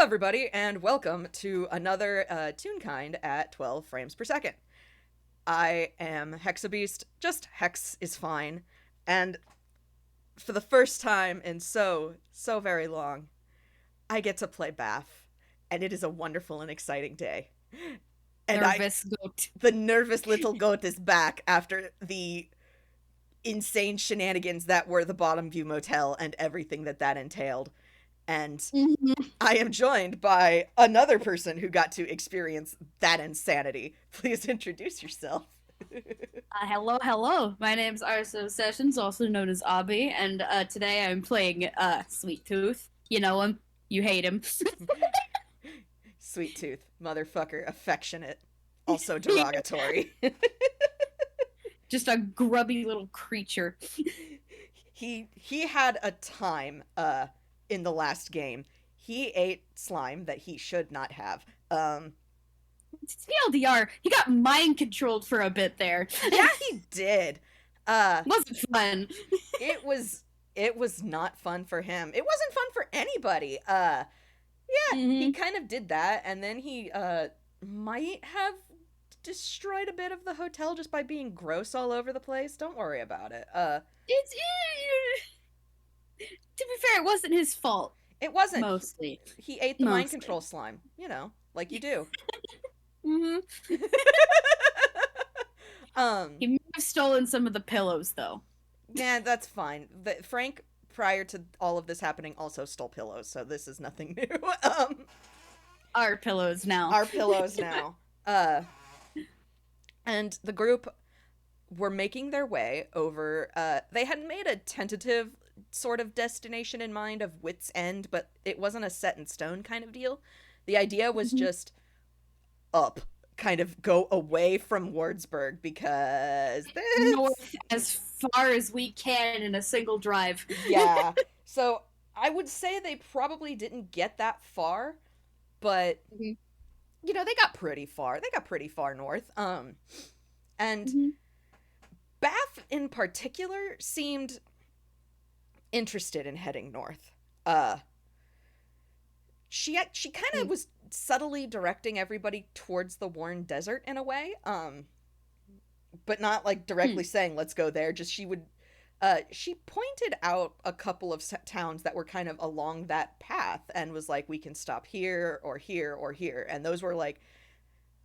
everybody, and welcome to another Toonkind at 12 frames per second. I am Hexabeast, just Hex is fine, and for the first time in so very long, I get to play Baph, and it is a wonderful and exciting day. And Nervous goat. the nervous little goat is back after the insane shenanigans that were the Bottomview Motel and everything that entailed. And Mhm. I am joined by another person who got to experience that insanity. Please introduce yourself. Hello. My name's Arso Sessions, also known as Obby, and today I'm playing Sweet Tooth. You know him. You hate him. Sweet Tooth, motherfucker, affectionate, also derogatory. Just a grubby little creature. He had a time in the last game. He ate slime that he should not have. TLDR, he got mind controlled for a bit there. Yeah, he did. Uh Wasn't fun. it was not fun for him. It wasn't fun for anybody. Yeah, he hmm kind of did that, and then he might have destroyed a bit of the hotel just by being gross all over the place. Don't worry about it. It's to be fair, it wasn't his fault. It wasn't. Mostly. He ate the mind Mostly. control slime, like you do. hmm um, He may have stolen some of the pillows, though. Man, that's fine. Frank, prior to all of this happening, also stole pillows, so this is nothing new. Our pillows now. Our pillows now. Uh, and the group were making their way over. They had made a tentative sort of destination in mind of Wits End, but it wasn't a set in stone kind of deal. The idea was Mhm. just up, kind of go away from Wardsburg because North as far as we can in a single drive. yeah. So I would say they probably didn't get that far, but Mhm. they got pretty far. They got pretty far north. And Mhm. Baph in particular seemed interested in heading north. Uh she kind of Mm. was subtly directing everybody towards the Warren Desert in a way. But not like Hmm. directly saying let's go there. Just she pointed out a couple of towns that were kind of along that path and was like, we can stop here or here or here, and those were like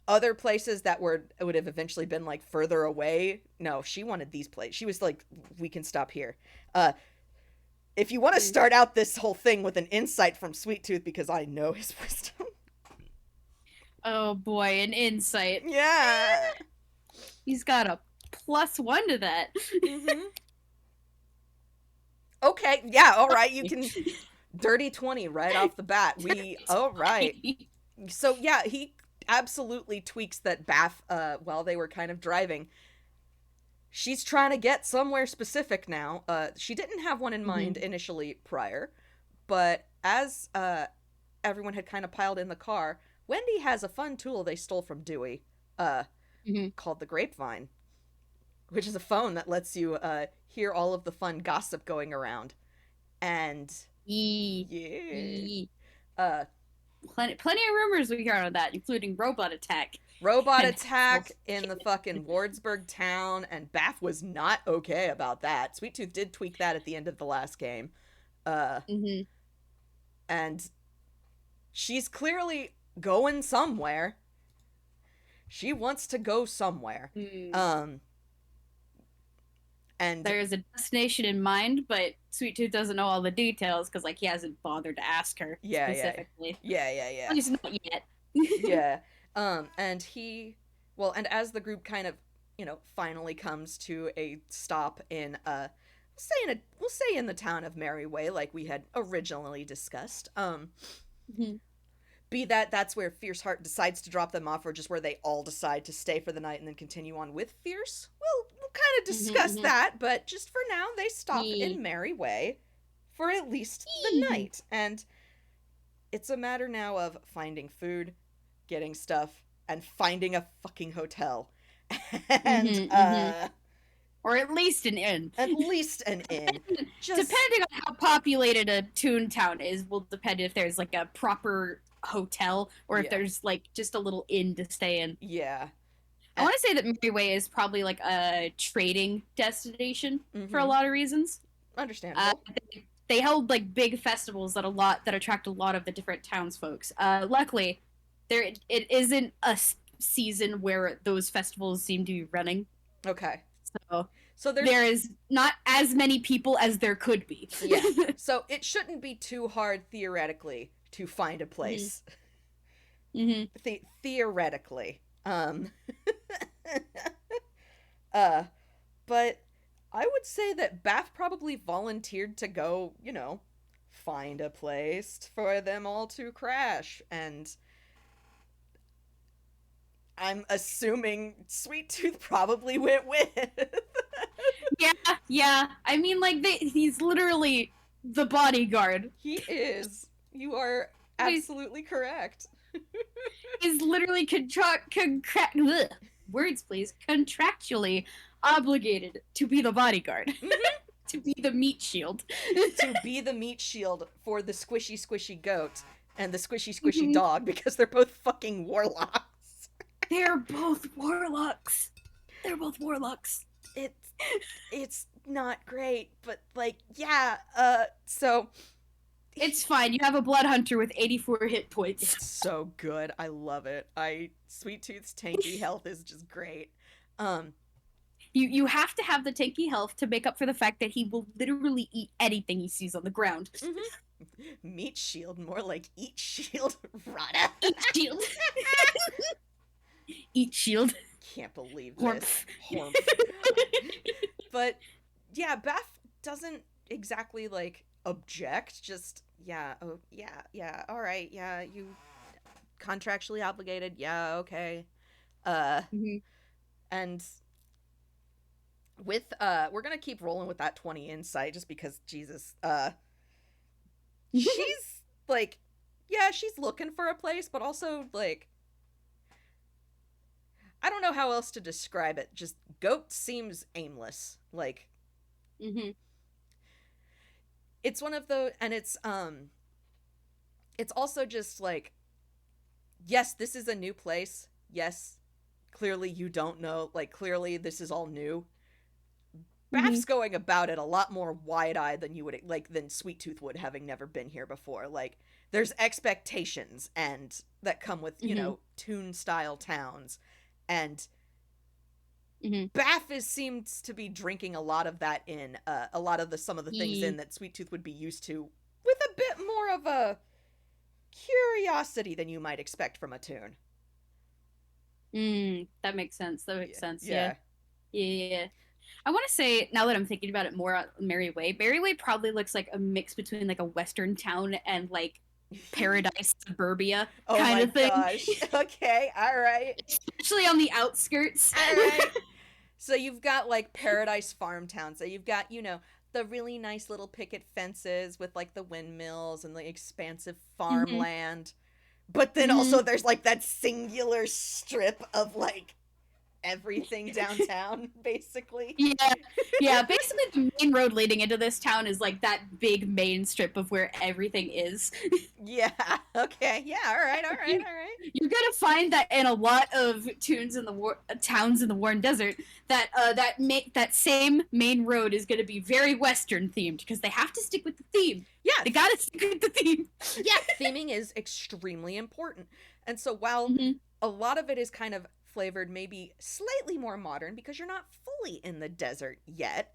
other places that would have eventually been like further away. No, she wanted these places. She was like, we can stop here. uh if you want to Mm. start out this whole thing with an insight from Sweet Tooth, because I know his wisdom. Oh boy, an insight. Yeah. He's got a +1 to that. Mm-hmm. Okay, yeah, all right, you can dirty 20 right off the bat. All right. So yeah, he absolutely tweaks that Baph while they were kind of driving. She's trying to get somewhere specific now. She didn't have one in mind Mhm. initially prior, but as everyone had kind of piled in the car, Wendy has a fun tool they stole from Dewey, uh, Mhm. called the Grapevine, which is a phone that lets you hear all of the fun gossip going around. And Yee. yeah, Yee. uh, Plenty of rumors we hear on that, including robot attack robot and attack in the fucking Wardsburg town, and Baph was not okay about that. Sweet Tooth did tweak that at the end of the last game. Uh, Mhm. and she's clearly going somewhere. She wants to go somewhere. Mm. Um, and There's a destination in mind, but Sweet Tooth doesn't know all the details because, like, he hasn't bothered to ask her yeah, yeah, specifically. yeah, yeah, yeah, At least not yet. yeah. And and as the group kind of, finally comes to a stop in we'll say in the town of Merryway, like we had originally discussed. Mhm. Be that's where Fierce Heart decides to drop them off, or just where they all decide to stay for the night and then continue on with Fierce. We'll kind of Mhm. discuss Mhm. that, but just for now, they stop Yee. in Merryway for at least the Yee. night. And it's a matter now of finding food, getting stuff, and finding a fucking hotel. And Mhm. Mhm. or at least an inn. At least an inn. Just Depending on how populated a Toontown is, will depend if there's like a proper hotel or if yeah, there's like just a little inn to stay in. yeah. I want to say that Merry Way is probably like a trading destination for a Mm-hmm. lot of reasons. Understandable. They held like big festivals that attract a lot of the different townsfolks. Luckily, it isn't a season where those festivals seem to be running, Okay. so So there's there is not as many people as there could be. yeah. So it shouldn't be too hard theoretically to find a place. Mm-hmm. Theoretically. uh but I would say that Baph probably volunteered to go, find a place for them all to crash, and I'm assuming Sweet Tooth probably went with. Yeah, yeah. I mean, like he's literally the bodyguard. He is. You are He's, absolutely correct. he's literally words, please, contractually obligated to be the bodyguard, to be the meat shield, To be the meat shield for the squishy squishy goat and the squishy squishy dog, because they're both fucking warlocks. They're both warlocks. They're both warlocks. It's not great, but like, yeah, so It's fine. You have a blood hunter with 84 hit points. it's so good. I love it. Sweet Tooth's tanky health is just great. You have to have the tanky health to make up for the fact that he will literally eat anything he sees on the ground. Meat shield, more like eat shield, Rada. Eat shield. Eat shield. Can't believe Warmth. this. Warmth. But yeah, Baph doesn't exactly like object, just oh yeah, all right, yeah, you contractually obligated, yeah, okay. And with we're gonna keep rolling with that 20 insight just because Jesus, she's like, yeah, she's looking for a place, but also like, I don't know how else to describe it. Just goat seems aimless. Like, it's one of those, and it's also just like, yes, this is a new place. Yes, clearly you don't know. Like, clearly this is all new. Baph's going about it a lot more wide-eyed than you would like than Sweet Tooth would, having never been here before. Like, there's expectations and that come with Toon style towns, and Baph seems to be drinking a lot of that in, a lot of some of the things in that Sweet Tooth would be used to, with a bit more of a curiosity than you might expect from a Toon. That makes sense. That makes sense. Yeah. Yeah. I want to say, now that I'm thinking about it more, Merry Way probably looks like a mix between like a western town and like paradise suburbia kind of thing. Oh my gosh. Okay, all right. Especially on the outskirts. All right. So you've got like paradise farm towns. So you've got, the really nice little picket fences with like the windmills and the expansive farmland. But then also there's like that singular strip of like everything downtown, basically. Yeah. Basically, the main road leading into this town is like that big main strip of where everything is. Yeah. Okay. Yeah. All right. You're gonna find that in a lot of towns in the Warren Desert that that same main road is gonna be very Western themed because they have to stick with the theme. Yeah. They gotta stick with the theme. Yeah. Theming is extremely important, and so while a lot of it is kind of flavored maybe slightly more modern because you're not fully in the desert yet.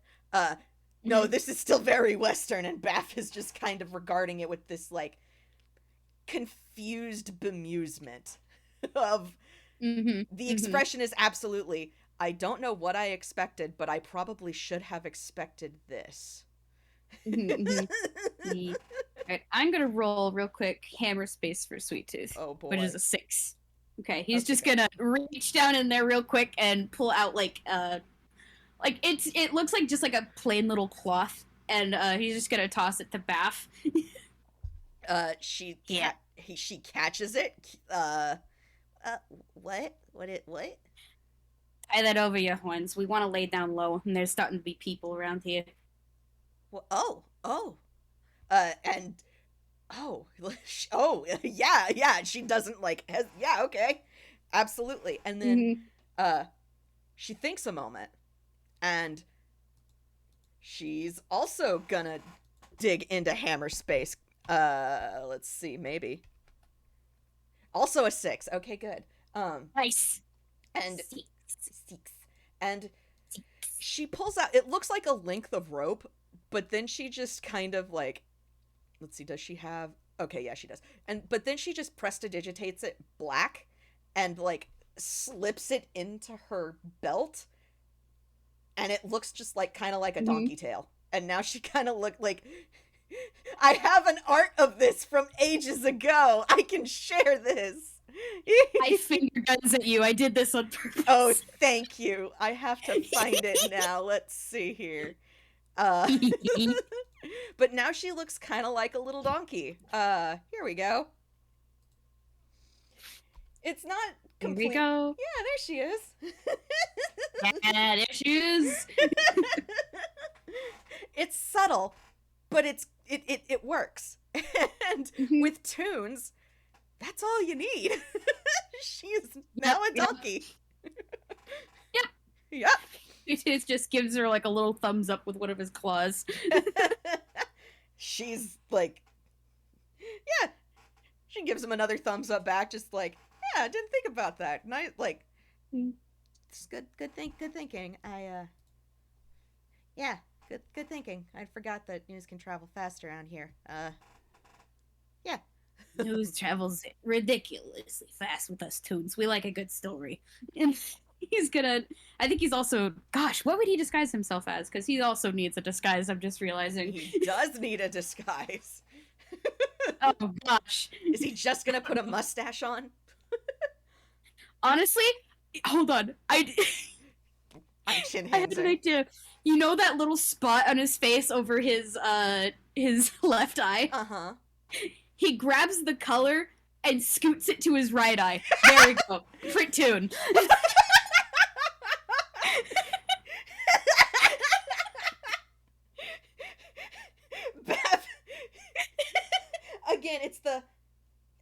No, this is still very Western, and Baph is just kind of regarding it with this like confused bemusement of the expression is absolutely, I don't know what I expected, but I probably should have expected this. Right, I'm gonna roll real quick hammer space for Sweet Tooth. Oh boy. Which is a 6. Okay, he's just gonna reach down in there real quick and pull out like it looks like just like a plain little cloth, and he's just gonna toss it to Baph. She catches it. What? Tie that over your horns. We want to lay down low, and there's starting to be people around here. Well, and oh, oh, yeah, yeah. She doesn't like, yeah, okay, absolutely. And then, Mm-hmm. uh, she thinks a moment, and she's also gonna dig into hammer space. Let's see, maybe also a 6. Okay, good. Nice. And 6. 6, and 6. she pulls out. It looks like a length of rope, but then she just kind of like, let's see, does she have? Okay, yeah, she does. And but then she just prestidigitates it black, and like slips it into her belt, and it looks just like kind of like a Mm-hmm. donkey tail. And now she kind of look like, I have an art of this from ages ago. I can share this. I finger guns at you. I did this on Oh, purpose. thank you. I have to find it now. Let's see here. Uh but now she looks kind of like a little donkey. Here we go. It's not Here we complete. go. Yeah, there she is. Yeah, there she is. It's subtle, but it works. And Mhm. with tunes, that's all you need. She's Yep, now a yep. donkey. Yep. Yep. It just gives her like a little thumbs up with one of his claws. She's like, yeah. She gives him another thumbs up back, just like, yeah, I didn't think about that. Nice, like, Mm. it's good thinking. Yeah, good thinking. I forgot that news can travel fast around here. Yeah. News travels ridiculously fast with us Toons. We like a good story. And he's gonna. I think he's also. Gosh, what would he disguise himself as? Because he also needs a disguise, I'm just realizing. He does need a disguise. Oh, gosh. Is he just gonna put a mustache on? Honestly, hold on. I'm Chin I had an idea. You know that little spot on his face over his left eye? Uh-huh. He grabs the color and scoots it to his right eye. There we go. Print tune. Baph. Again, it's the,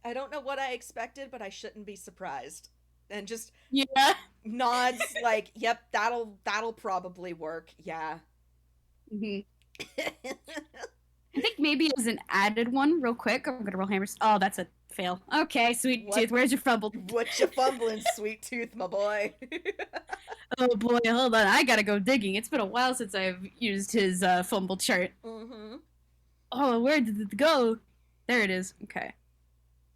I don't know what I expected, but I shouldn't be surprised. And just Yeah. nods like, yep, that'll probably work. Yeah. Mm-hmm. I think maybe as an added one, real quick. I'm gonna roll hammers. Oh, that's a fail. Okay, Sweet Tooth, where's your fumble? What you fumbling, Sweet Tooth, my boy? Oh boy, hold on. I gotta go digging. It's been a while since I've used his fumble chart. Mm-hmm. Oh, where did it go? There it is. Okay.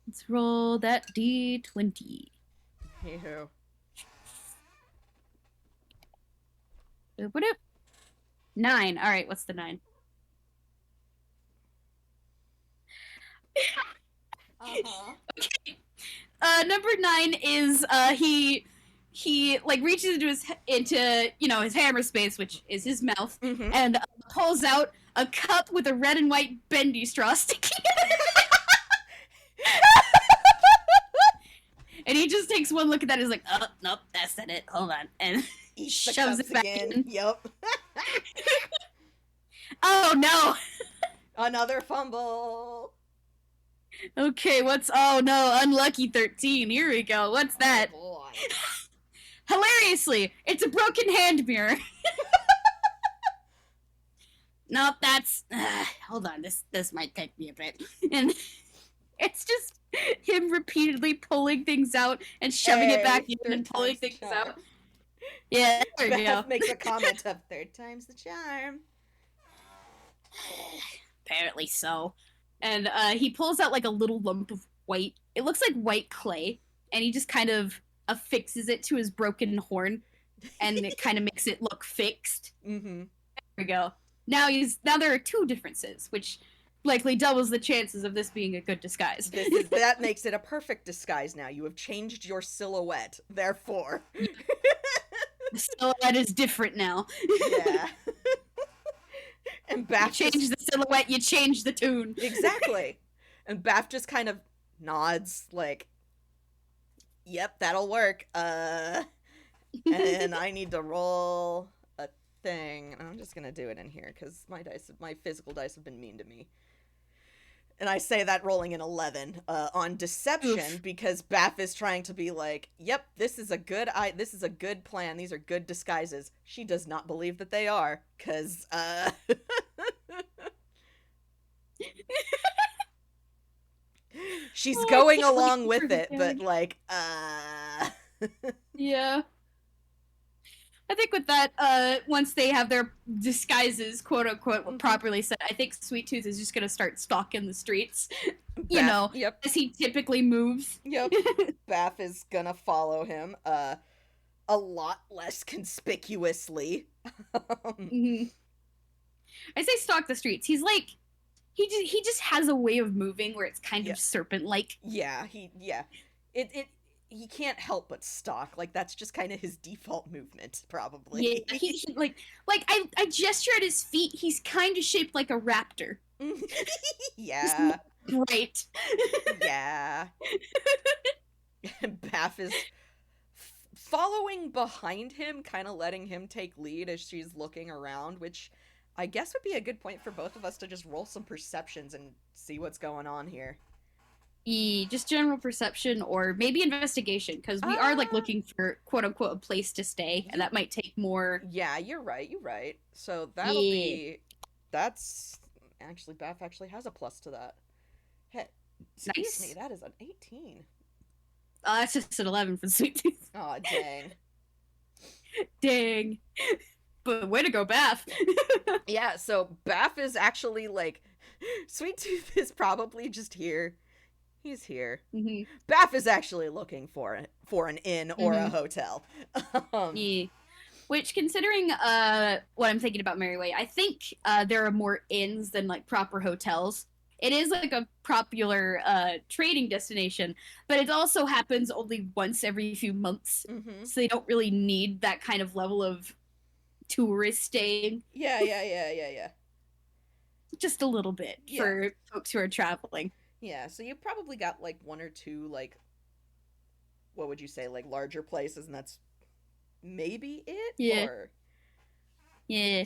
Let's roll that d20. Hey-ho. What up? 9. All right, what's the 9? Uh-huh. Number 9 is he like reaches into his hammer space, which is his mouth, Mm-hmm. and pulls out a cup with a red and white bendy straw sticking in it. And he just takes one look at that. He's like, oh nope, that's not it. Hold on, and Eats the shoves cups it back again. in. Yep. Oh no. Another fumble. Okay, oh no, unlucky 13. Here we go. What's that? Oh, boy. Hilariously, it's a broken hand mirror. Nope, that's. Hold on, this might take me a bit. And it's just him repeatedly pulling things out and shoving it back in and pulling things out. Yeah, there we go. Baph makes a comment of third time's the charm. Apparently so. And he pulls out like a little lump of white. It looks like white clay, and he just kind of affixes it to his broken horn, and it kind of makes it look fixed. Mm-hmm. There we go. Now there are 2 differences, which likely doubles the chances of this being a good disguise. That makes it a perfect disguise now. You have changed your silhouette, therefore. The silhouette is different now. Yeah. And Baph You change the silhouette, you change the tune. Exactly. And Baph just kind of nods, like, yep, that'll work. And I need to roll a thing. I'm just gonna do it in here because my physical dice have been mean to me. And I say that rolling an 11 on deception Oof. because Baph is trying to be like, "Yep, this is a good plan. These are good disguises." She does not believe that they are because she's Oh, I going can't wait along for with the it, but gag. like, Yeah. I think with that, once they have their disguises, quote unquote, mm-hmm. properly set, I think Sweet Tooth is just gonna start stalking the streets. You Baph, know, yep, as he typically moves. yep. Baph is gonna follow him, a lot less conspicuously. Mhm. I say stalk the streets. He's like he just has a way of moving where it's kind Yeah, of serpent like. yeah. It he can't help but stalk. Like that's just kind of his default movement, Yeah, probably. he like I gesture at his feet. He's kind of shaped like a raptor. Just Yeah, bright. yeah. Baff is following behind him, kind of letting him take lead as she's looking around, which I guess would be a good point for both of us to just roll some perceptions and see what's going on here. Just general perception or maybe investigation because we are like Uh, looking for quote unquote a place to stay and you, that might take more. yeah, you're right, you're right. So that'll Yeah, be, that's, actually, Baff actually has a plus to that. Hey, excuse me, nice. that is an 18. That's just an 11 for Sweet Tooth. Aw, dang. Dang, but way to go, Bath. Yeah, so Baff is actually like, Sweet Tooth is probably just here. He's here. hmm Baff is actually looking for an inn or a hmm hotel. um, Yeah. Which, considering what I'm thinking about Merry Way, I think there are more inns than like proper hotels. It is like a popular trading destination, but it also happens only once every few months, mm-hmm. so they don't really need that kind of level of tourist staying. Yeah. Just a little bit Yeah. for folks who are traveling. Yeah, so you probably got like one or two, like, what would you say, like larger places, and that's maybe it? Yeah, Or. yeah.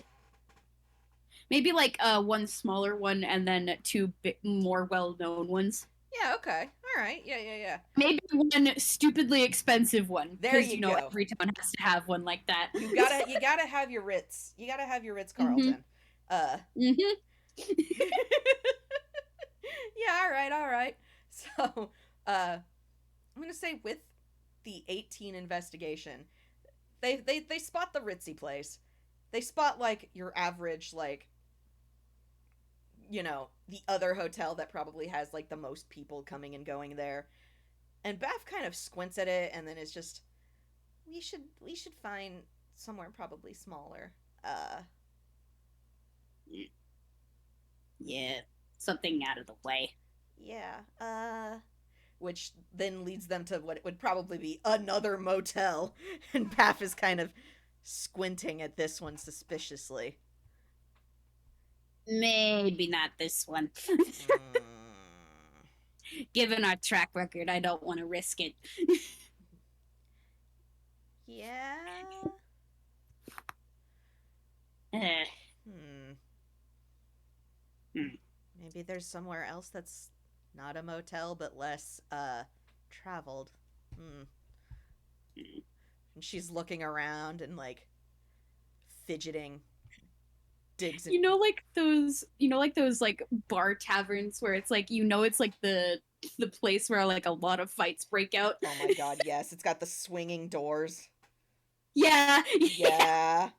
Maybe like one smaller one and then two more well-known ones. Yeah, okay. All right. Yeah. Maybe one stupidly expensive one, There because you go. every town has to have one like that. You gotta have your Ritz. You gotta have your Ritz hmm Carlton. Uh. hmm Yeah. All right. So, I'm gonna say with the 18 investigation, they spot the ritzy place. They spot like your average, like, the other hotel that probably has like the most people coming and going there. And Bath kind of squints at it and then is just, we should find somewhere probably smaller. Yeah, something out of the way. Yeah. Which then leads them to what would probably be another motel. And Bath is kind of squinting at this one suspiciously. Maybe not this one. Mm, Given our track record, I don't want to risk it. yeah. Uh, Hmm. hmm. Maybe there's somewhere else that's not a motel but less traveled. Hmm. And she's looking around and like fidgeting, digs it. Like those like bar taverns where it's like it's like the place where like a lot of fights break out. Oh my god, yes, it's got the swinging doors. Yeah, yeah, Yeah.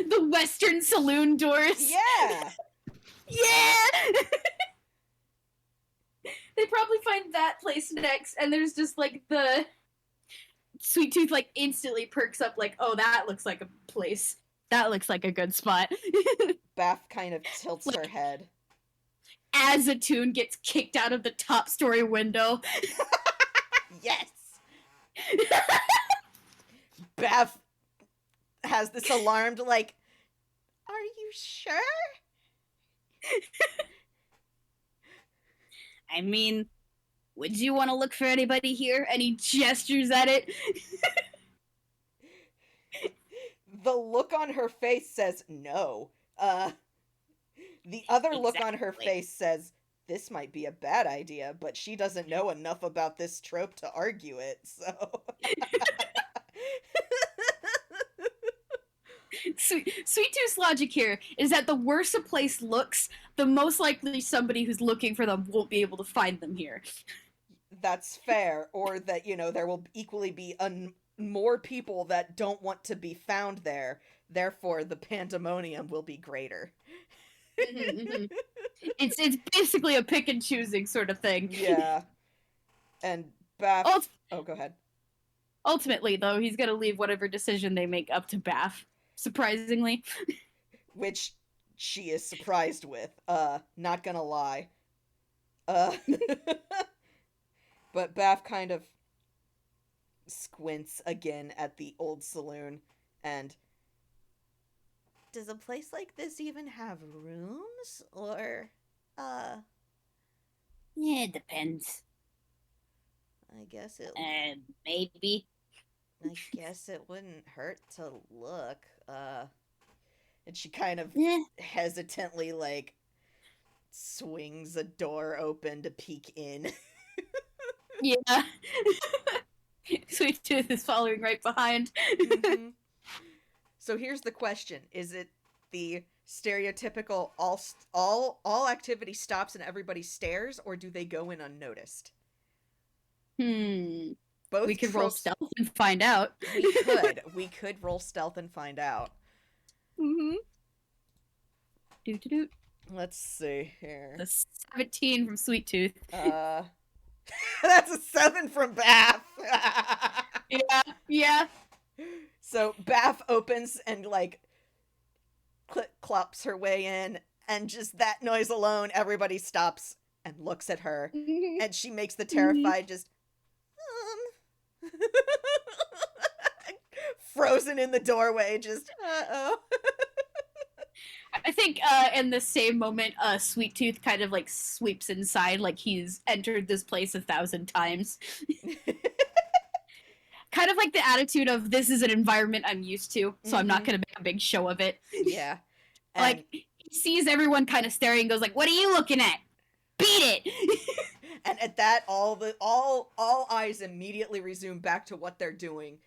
the Western saloon doors. Yeah. Yeah. They probably find that place next, and there's just like the Sweet Tooth like instantly perks up, like, oh, that looks like a place. That looks like a good spot. Bath kind of tilts her Like, head. as a tune gets kicked out of the top story window. Yes. Bath has this alarmed like, are you sure? I mean, would you want to look for anybody here? And he gestures at it. The look on her face says no. The other look on her Exactly. face says this might be a bad idea, but she doesn't know enough about this trope to argue it, so. Sweet Tooth's logic here is that the worse a place looks, the most likely somebody who's looking for them won't be able to find them here. That's fair, or that, there will equally be more people that don't want to be found there, therefore the pandemonium will be greater. It's basically a pick and choosing sort of thing. Yeah. And Baph... Oh, go ahead. Ultimately, though, he's gonna leave whatever decision they make up to Baph, surprisingly. Which she is surprised with. Not gonna lie. But Baph kind of squints again at the old saloon, and does a place like this even have rooms? Or, Yeah, it depends. I guess it... Maybe. I guess it wouldn't hurt to look. And she kind of hesitantly, like, swings a door open to peek in. Yeah. Sweet Tooth is following right behind. Mm-hmm. So here's the question. Is it the stereotypical all activity stops and everybody stares, or do they go in unnoticed? Both we could tropes... roll stealth and find out. We could roll stealth and find out. Mm-hmm. Doot. Let's see here. The 17 from Sweet Tooth. That's a 7 from Baph. Yeah. So Baph opens and, like, clops her way in, and just that noise alone, everybody stops and looks at her, and she makes the terrified just, frozen in the doorway, just, uh-oh. I think in the same moment, Sweet Tooth kind of, like, sweeps inside like he's entered this place 1,000 times. Kind of like the attitude of, this is an environment I'm used to, so I'm not going to make a big show of it. Yeah. Like, he sees everyone kind of staring and goes like, what are you looking at? Beat it! And at that, all eyes immediately resume back to what they're doing,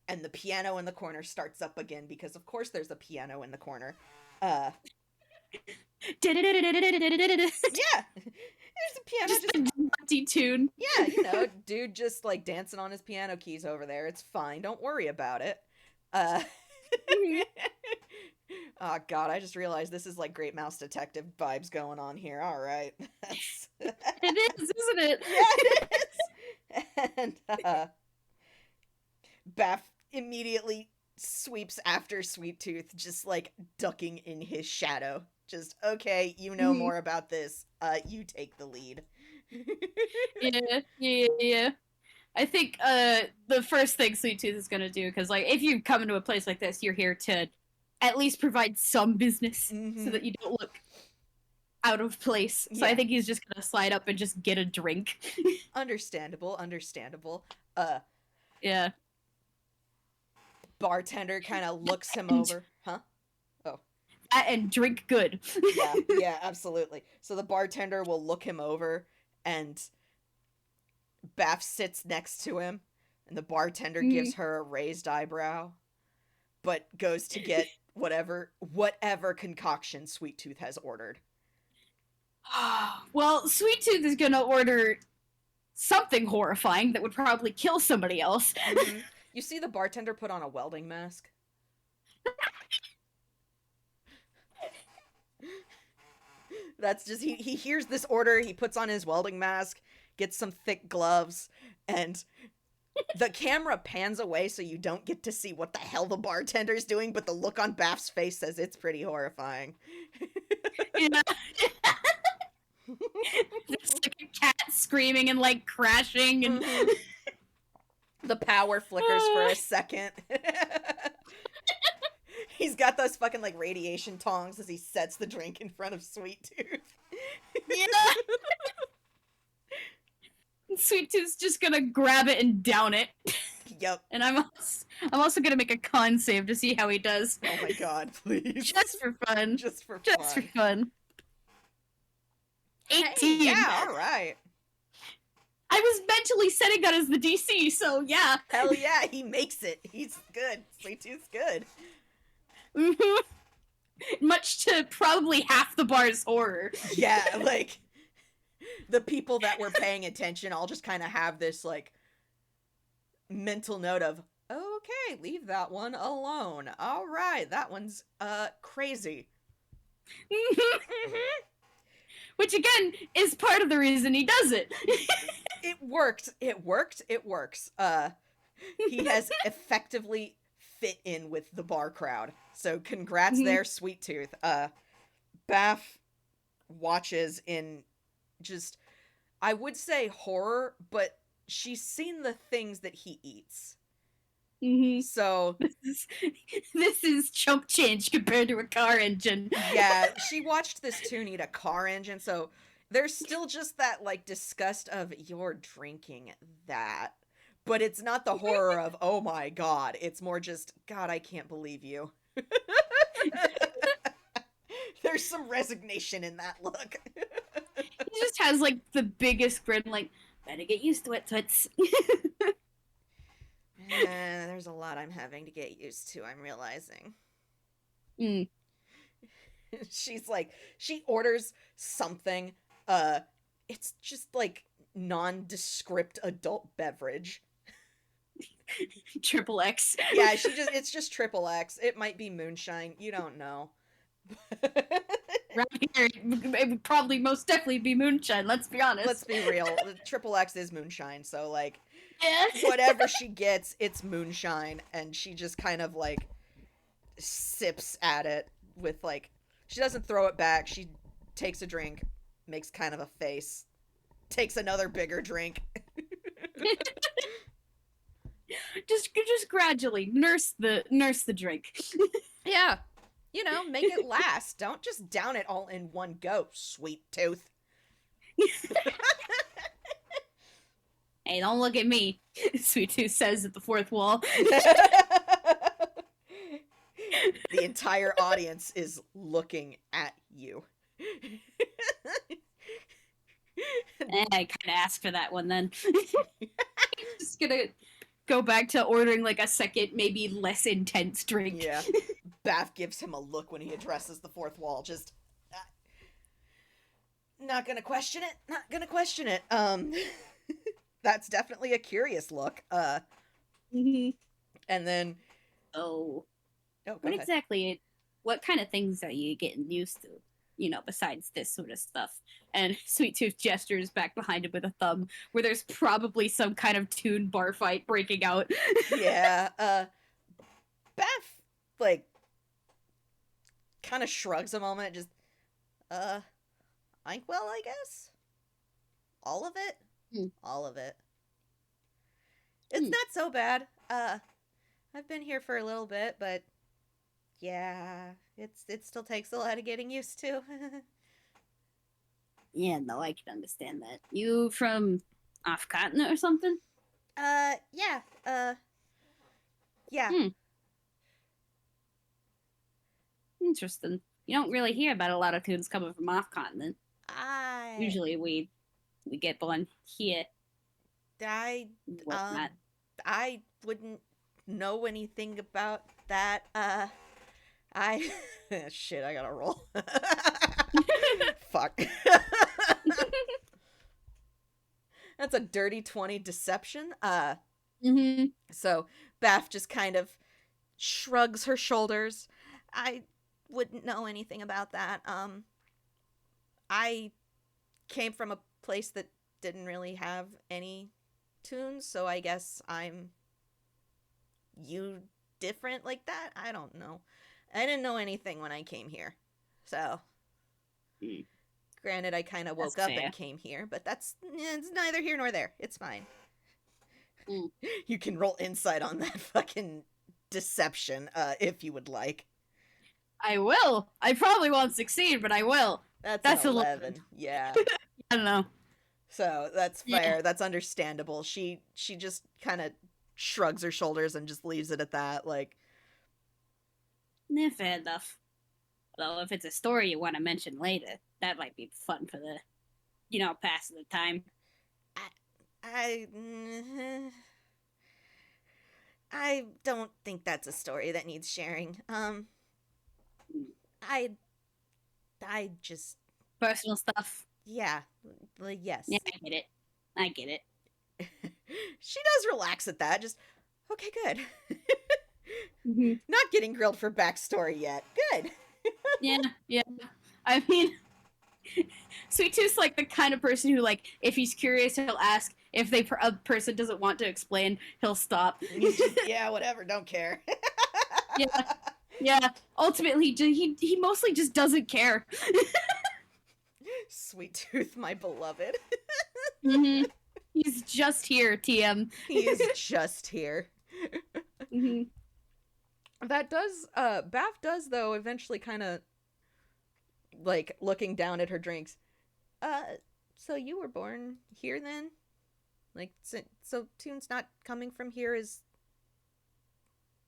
and the piano in the corner starts up again, because of course there's a piano in the corner. Yeah. There's a piano, just a jaunty tune. Yeah, dude just, like, dancing on his piano keys over there. It's fine. Don't worry about it. Oh, God, I just realized this is, like, Great Mouse Detective vibes going on here. All right. It is, isn't it? Yeah, it is. And, Baph immediately sweeps after Sweet Tooth, just, like, ducking in his shadow. Just, okay, you know more about this. You take the lead. Yeah. I think the first thing Sweet Tooth is gonna do, because, like, if you come into a place like this, you're here to at least provide some business so that you don't look out of place. So I think he's just gonna slide up and just get a drink. Understandable. Yeah. Bartender kind of looks him over. Huh? Oh. And drink good. Yeah, absolutely. So the bartender will look him over, and Baph sits next to him, and the bartender gives her a raised eyebrow, but goes to get whatever concoction Sweet Tooth has ordered. Well, Sweet Tooth is gonna order something horrifying that would probably kill somebody else. You see the bartender put on a welding mask? That's just, he hears this order, he puts on his welding mask, gets some thick gloves, and the camera pans away so you don't get to see what the hell the bartender's doing, but the look on Baph's face says it's pretty horrifying. Yeah. There's like a cat screaming and, like, crashing, and the power flickers for a second. He's got those fucking, like, radiation tongs as he sets the drink in front of Sweet Tooth. Yeah. Sweet Tooth's just gonna grab it and down it. Yep. And I'm also gonna make a con save to see how he does. Oh my god, please. Just for fun. Just for Just for fun. fun. Hey, 18. yeah, all right. I was mentally setting that as the DC, so yeah. Hell yeah, he makes it. He's good. Sweet Tooth's good. Much to probably half the bar's horror. Yeah, like, the people that were paying attention all just kind of have this, like, mental note of, okay, leave that one alone. All right, that one's, crazy. Which, again, is part of the reason he does it. It worked. It worked. It works. He has effectively fit in with the bar crowd. So congrats there, Sweet Tooth. Baph watches in just, I would say horror, but she's seen the things that he eats. So this is chump change compared to a car engine. yeah, she watched this toon eat a car engine, so there's still just that, like, disgust of, you're drinking that. But it's not the horror of, oh my god. It's more just, God, I can't believe you. There's some resignation in that look. He just has, like, the biggest grin, like, better get used to it, toots. There's a lot I'm having to get used to, I'm realizing. She's like, she orders something, it's just, like, nondescript adult beverage. Triple X. Yeah, it's just triple X. It might be moonshine, you don't know. Right here, it would probably most definitely be moonshine, let's be honest. Let's be real, triple X is moonshine, so, like, yeah. whatever she gets, it's moonshine, and she just kind of, like, sips at it with, like, she doesn't throw it back, she takes a drink, makes kind of a face, takes another bigger drink. just gradually nurse the drink. Yeah. You know, make it last. Don't just down it all in one go, Sweet Tooth. Hey, don't look at me, Sweet Tooth says at the fourth wall. The entire audience is looking at you. I kind of asked for that one then. Just gonna go back to ordering like a second, maybe less intense drink. Yeah. Baph gives him a look when he addresses the fourth wall. Just, not gonna question it. Not gonna question it. That's definitely a curious look. And then, Oh, go what ahead. exactly? What kind of things are you getting used to? You know, besides this sort of stuff. And Sweet Tooth gestures back behind him with a thumb, where there's probably some kind of toon bar fight breaking out. Yeah. Baph, like, kind of shrugs a moment, just, Inkwell, I guess? All of it? All of it. It's not so bad. I've been here for a little bit, but yeah, it still takes a lot of getting used to. Yeah, no, I can understand that. You from off continent or something? Yeah, yeah. Interesting. You don't really hear about a lot of tunes coming from off continent. I Usually we get one here. whatnot. I wouldn't know anything about that. Shit, I gotta roll. Fuck. That's a dirty 20 deception. So Baph just kind of shrugs her shoulders. I wouldn't know anything about that. I came from a place that didn't really have any tunes, so I guess I'm different like that? I don't know. I didn't know anything when I came here. So, granted, I kind of woke up and came here, but it's neither here nor there. It's fine. You can roll insight on that fucking deception, if you would like. I will. I probably won't succeed, but I will. That's 11. Yeah. I don't know. So that's fair. Yeah. That's understandable. She just kind of shrugs her shoulders and just leaves it at that. Like, Nah, fair enough. Though if it's a story you want to mention later, that might be fun for the, passing the time. I, I don't think that's a story that needs sharing. I, I just, Personal stuff. yeah, like, yes. Yeah, I get it. She does relax at that. Just, okay, good. Mm-hmm. Not getting grilled for backstory yet. Good. Yeah. I mean, Sweet Tooth's like the kind of person who, like, if he's curious, he'll ask. If a person doesn't want to explain, he'll stop. He's just, yeah, whatever, don't care. Yeah. Ultimately, he mostly just doesn't care. Sweet Tooth, my beloved. Mm-hmm. He's just here, TM. He is just here. Mm-hmm. That does, Baph does, though, eventually kind of, like, looking down at her drinks. So you were born here, then? Like, so Toon's not coming from here is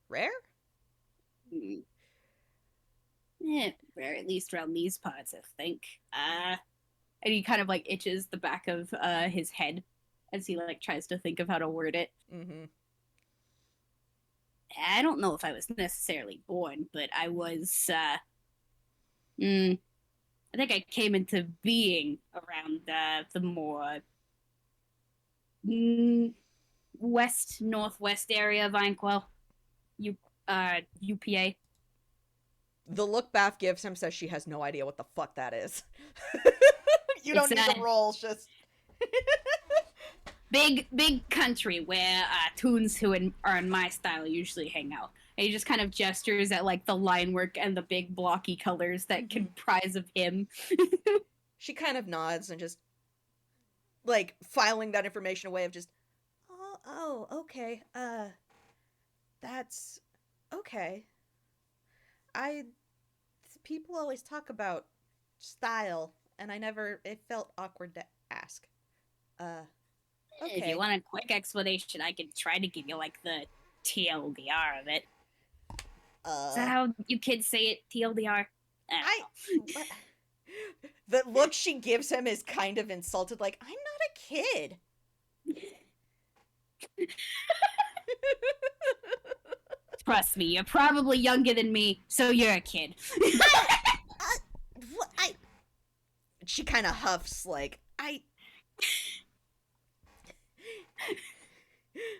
rare? Yeah, rare, at least around these parts, I think. And he kind of, like, itches the back of his head as he, like, tries to think of how to word it. Mm-hmm. I don't know if I was necessarily born, but I was, I think I came into being around the more northwest area of Inkwell, UPA. The look Baph gives him says she has no idea what the fuck that is. You don't need to roll, just... big country where toons who are in my style usually hang out. And he just kind of gestures at, like, the line work and the big blocky colors that comprise of him. She kind of nods and just, like, filing that information away of just, oh, okay, that's, okay. People always talk about style, and it felt awkward to ask. Okay. If you want a quick explanation, I can try to give you, like, the TLDR of it. Is that how you kids say it? TLDR? The look she gives him is kind of insulted, like, I'm not a kid. Trust me, you're probably younger than me, so you're a kid. She kind of huffs, like,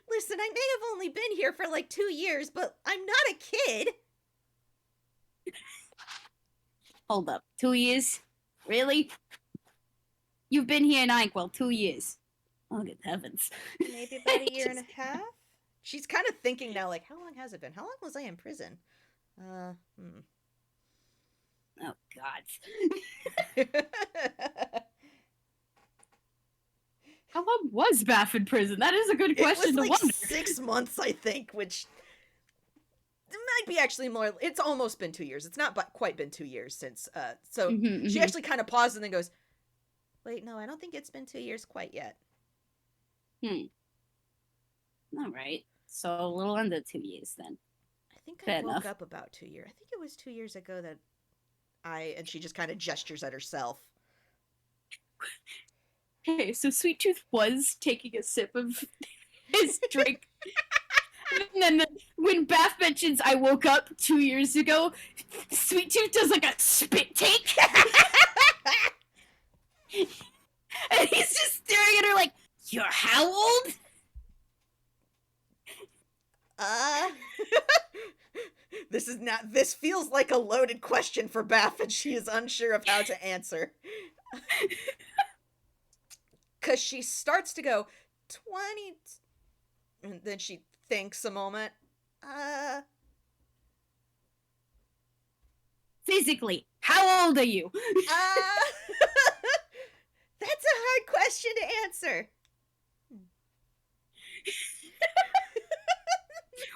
Listen, I may have only been here for like 2 years, but I'm not a kid. Hold up, 2 years? Really? You've been here in Inkwell 2 years. Oh, good heavens. Maybe about a year and a half? She's kind of thinking now, like, how long has it been? How long was I in prison? Oh, God. How long was Baph in prison? That is a good question to wonder. 6 months, I think, which might be actually more. It's almost been 2 years. It's not quite been 2 years since. She actually kind of paused and then goes, "Wait, no, I don't think it's been 2 years quite yet." All right. So a little under 2 years then. I think I woke up about 2 years. I think it was 2 years ago that and she just kind of gestures at herself. Okay, so Sweet Tooth was taking a sip of his drink. And then when Baph mentions I woke up 2 years ago, Sweet Tooth does like a spit take. And he's just staring at her like, you're how old? This feels like a loaded question for Baph, and she is unsure of how to answer. Because she starts to go, 20, and then she thinks a moment. Physically, how old are you? That's a hard question to answer.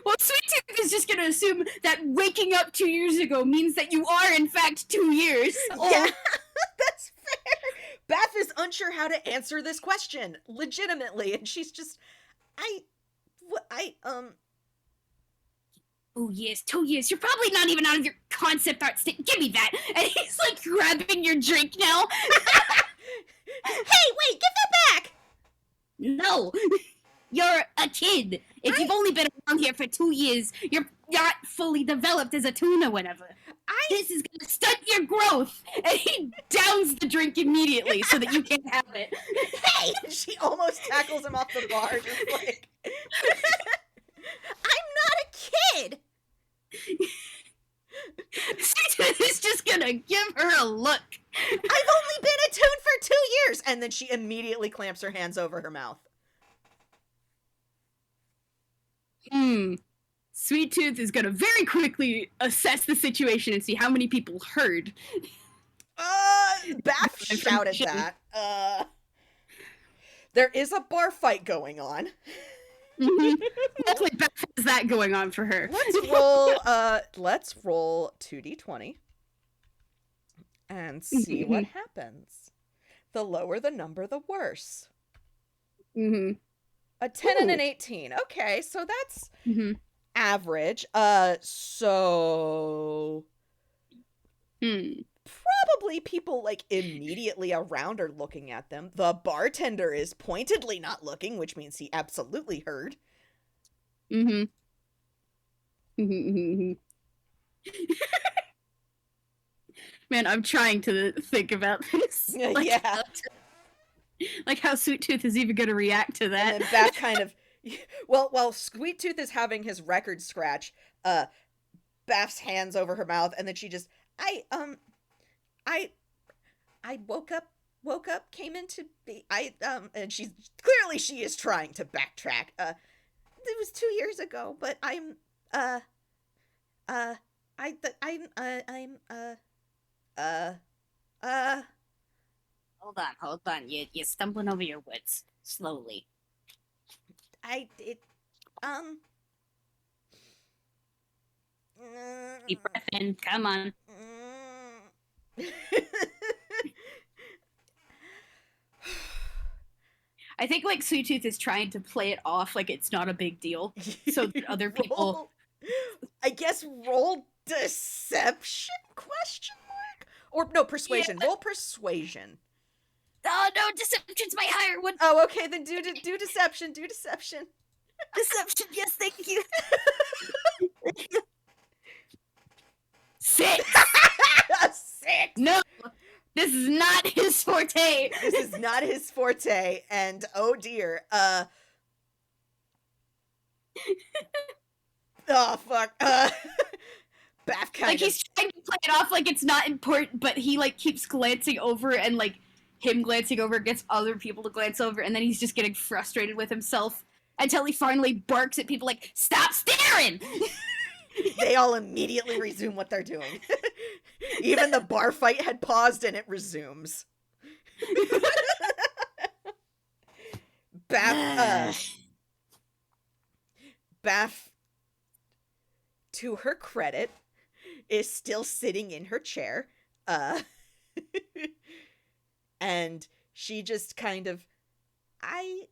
Well, Sweet Tooth is just going to assume that waking up 2 years ago means that you are, in fact, 2 years old. Yeah, that's fair. Baph is unsure how to answer this question, legitimately, and she's just, What I. Oh, yes, 2 years. You're probably not even out of your concept art state. Give me that. And he's like grabbing your drink now. Hey, wait, give that back! No. You're a kid. If you've only been around here for 2 years, you're not fully developed as a toon or whatever. This is gonna stunt your growth. And he downs the drink immediately so that you can't have it. Hey! She almost tackles him off the bar, just like... I'm not a kid! Sweet is just gonna give her a look. I've only been a toon for 2 years! And then she immediately clamps her hands over her mouth. Sweet Tooth is gonna very quickly assess the situation and see how many people heard. Baph shouted that. There is a bar fight going on. Looks like Baph has that going on for her. Let's roll 2d20 and see what happens. The lower the number, the worse. A 10 and an 18. Okay, so that's average. So probably people like immediately around are looking at them. The bartender is pointedly not looking, which means he absolutely heard. Man, I'm trying to think about this. Yeah. Like how Sweet Tooth is even going to react to that. And then Baph kind of... Well, while Sweet Tooth is having his record scratch, Baph's hands over her mouth, and then she just... I woke up, came into... and she is trying to backtrack. It was 2 years ago, but Hold on. You're stumbling over your words. Slowly. Deep breath in. Come on. I think, like, Sweet Tooth is trying to play it off like it's not a big deal. So that other people... I guess roll deception? Question mark? Or, no, persuasion. Yeah. Roll persuasion. Oh, no, deception's my higher one. Oh, okay, then do deception. Do deception. Deception, yes, thank you. 6. 6. No, this is not his forte. This is not his forte, and oh dear, oh fuck, Baph kind like he's trying to play it off like it's not important, but he like keeps glancing over, and like him glancing over gets other people to glance over, and then he's just getting frustrated with himself until he finally barks at people like, "Stop staring!" They all immediately resume what they're doing. Even the bar fight had paused, and it resumes. Baph, to her credit, is still sitting in her chair. And she just kind of, I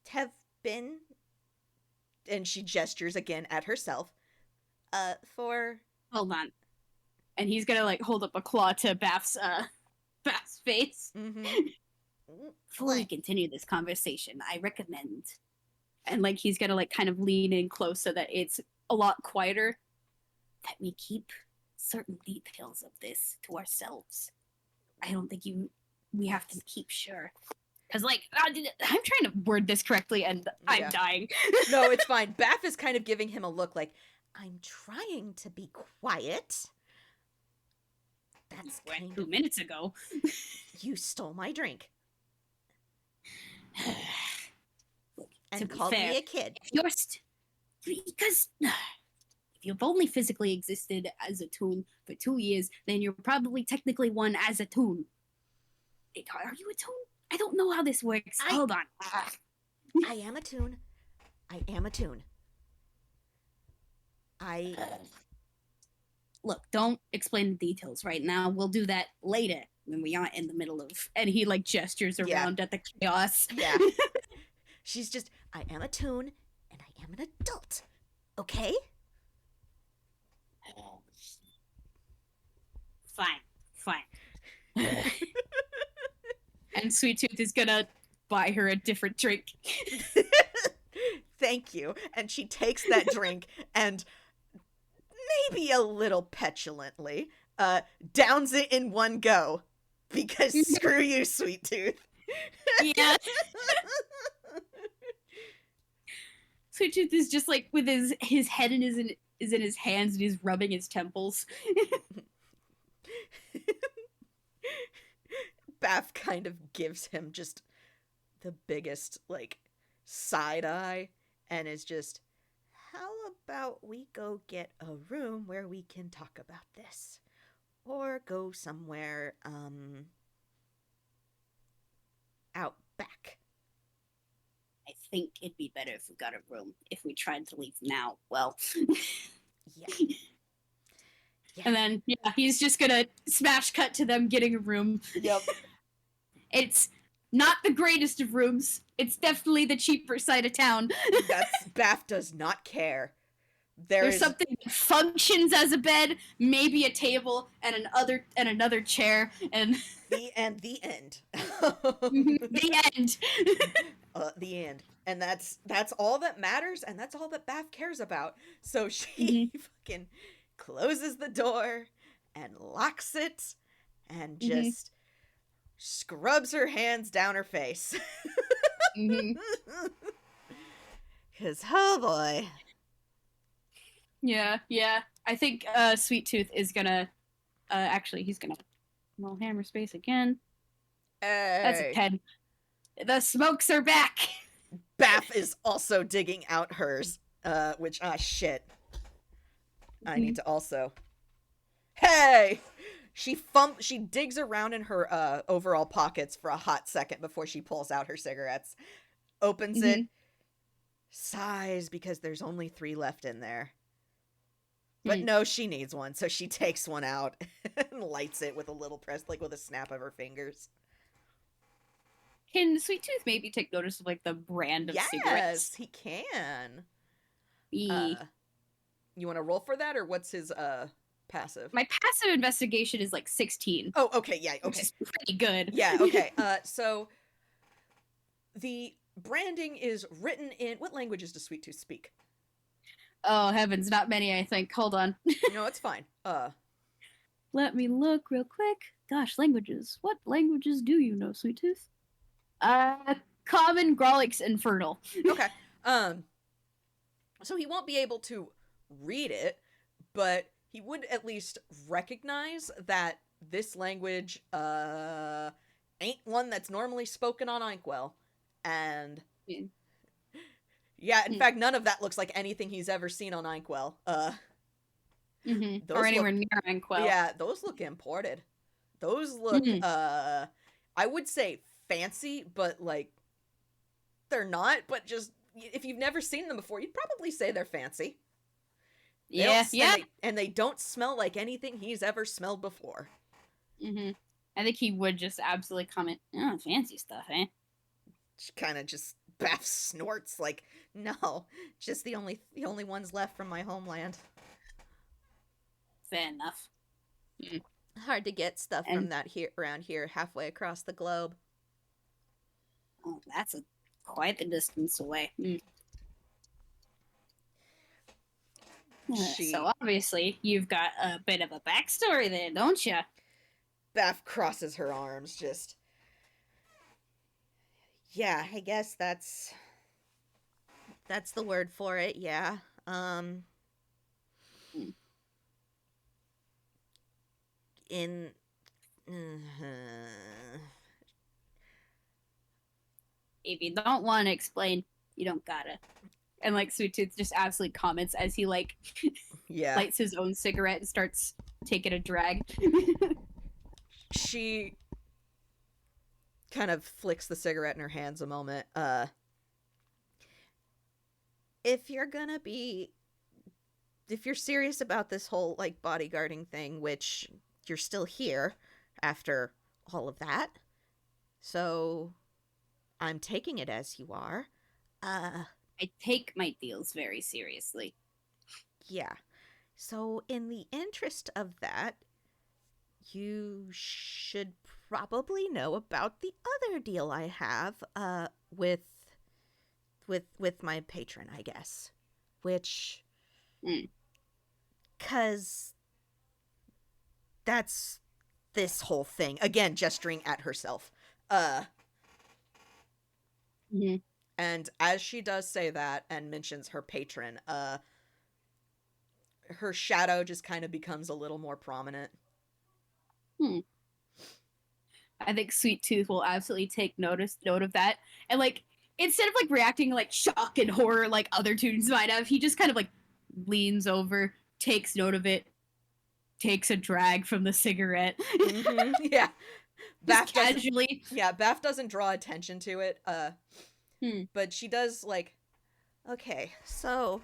have been, and she gestures again at herself, for... Hold on. And he's gonna, like, hold up a claw to Baph's face. Before we continue this conversation, I recommend... And, like, he's gonna, like, kind of lean in close so that it's a lot quieter, that we keep certain details of this to ourselves. I don't think we have to keep sure. Because, like, I'm trying to word this correctly, and I'm dying. No, it's fine. Baph is kind of giving him a look like, I'm trying to be quiet. That's kind 2 minutes ago. You stole my drink. And called me a kid. Because if you've only physically existed as a toon for 2 years, then you're probably technically one as a toon. Are you a toon? I don't know how this works. Hold on. I am a toon. Look, don't explain the details right now. We'll do that later when we aren't in the middle of... And he, like, gestures around at the chaos. Yeah. She's just, I am a toon and I am an adult. Okay? Fine, fine. And Sweet Tooth is gonna buy her a different drink. Thank you. And she takes that drink and maybe a little petulantly downs it in one go. Because screw you, Sweet Tooth. Yeah. Sweet Tooth is just like with his head is in his hands and he's rubbing his temples. Baph kind of gives him just the biggest, like, side eye and is just, how about we go get a room where we can talk about this? Or go somewhere, out back. I think it'd be better if we got a room. If we tried to leave now, well. Yeah. Yeah. And then, yeah, he's just gonna smash cut to them getting a room. Yep. It's not the greatest of rooms. It's definitely the cheaper side of town. Baph does not care. There's something that functions as a bed, maybe a table, and another chair, and the end. The end. The end. And that's all that matters, and that's all that Baph cares about. So she fucking closes the door and locks it and just scrubs her hands down her face. Because, oh boy. Yeah. I think Sweet Tooth is gonna, he's gonna hammer space again. Hey. That's a 10. The smokes are back. Baph is also digging out hers, which, shit. I need to also. Hey! She digs around in her overall pockets for a hot second before she pulls out her cigarettes, opens it, sighs because there's only 3 left in there. But no, she needs one, so she takes one out and lights it with a little press, like with a snap of her fingers. Can Sweet Tooth maybe take notice of like the brand of cigarettes? Yes, he can. You want to roll for that, or what's his passive? My passive investigation is like 16. Oh, okay, yeah, okay. Which is pretty good. Yeah, okay. So the branding is written in, what languages does Sweet Tooth speak? Oh heavens, not many. I think. Hold on. No, it's fine. Let me look real quick. Gosh, languages. What languages do you know, Sweet Tooth? Common, Grolix, and Fertile. Okay. So he won't be able to read it, but he would at least recognize that this language ain't one that's normally spoken on Inkwell. And yeah, in fact, none of that looks like anything he's ever seen on Inkwell. Or anywhere near Inkwell. Yeah, those look imported. Those look, I would say fancy, but like, they're not, but just, if you've never seen them before, you'd probably say they're fancy. Yeah. And they don't smell like anything he's ever smelled before. I think he would just absolutely comment, oh, fancy stuff, eh? Kind of just Baph snorts like, no, just the only ones left from my homeland. Fair enough. Hard to get stuff from that around here, halfway across the globe. Oh, that's quite the distance away. So obviously, you've got a bit of a backstory there, don't you? Baph crosses her arms, just... Yeah, I guess that's the word for it, yeah. If you don't want to explain, you don't gotta. And like Sweet Tooth just absolutely comments as he like lights his own cigarette and starts taking a drag. She kind of flicks the cigarette in her hands a moment. If you're serious about this whole like bodyguarding thing, which you're still here after all of that, so I'm taking it as you are. Uh, I take my deals very seriously. yeah. So, in the interest of that, you should probably know about the other deal I have with my patron, I guess. Which Mm. cuz that's this whole thing. Again, gesturing at herself. Uh Mm-hmm. and as she does say that and mentions her patron, her shadow just kind of becomes a little more prominent. Hmm. I think Sweet Tooth will absolutely take note of that, and like instead of like reacting like shock and horror like other tunes might have, he just kind of like leans over, takes note of it, takes a drag from the cigarette, Yeah. just Baph doesn't casually. Yeah, Baph doesn't draw attention to it. Hmm. But she does like, okay, so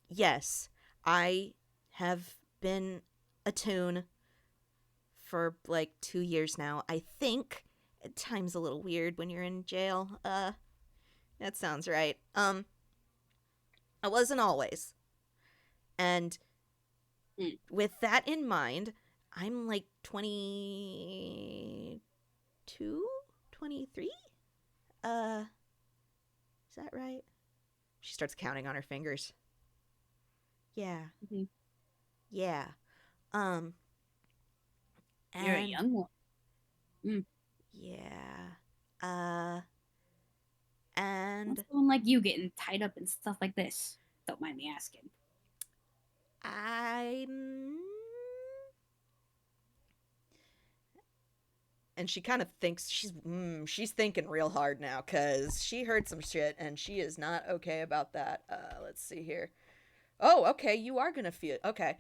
yes, I have been a tune for like 2 years now. I think time's a little weird when you're in jail. That sounds right. I wasn't always. And Hmm. with that in mind, I'm like 22, 23. Is that right? She starts counting on her fingers. Yeah. Mhm. Yeah. Um You're a and young one. Mm. yeah. Uh and What's someone like you getting tied up in stuff like this? Don't mind me asking. I'm and she kind of thinks she's thinking real hard now cuz she heard some shit and she is not okay about that. Let's see here. Oh, okay, you are going to feel okay.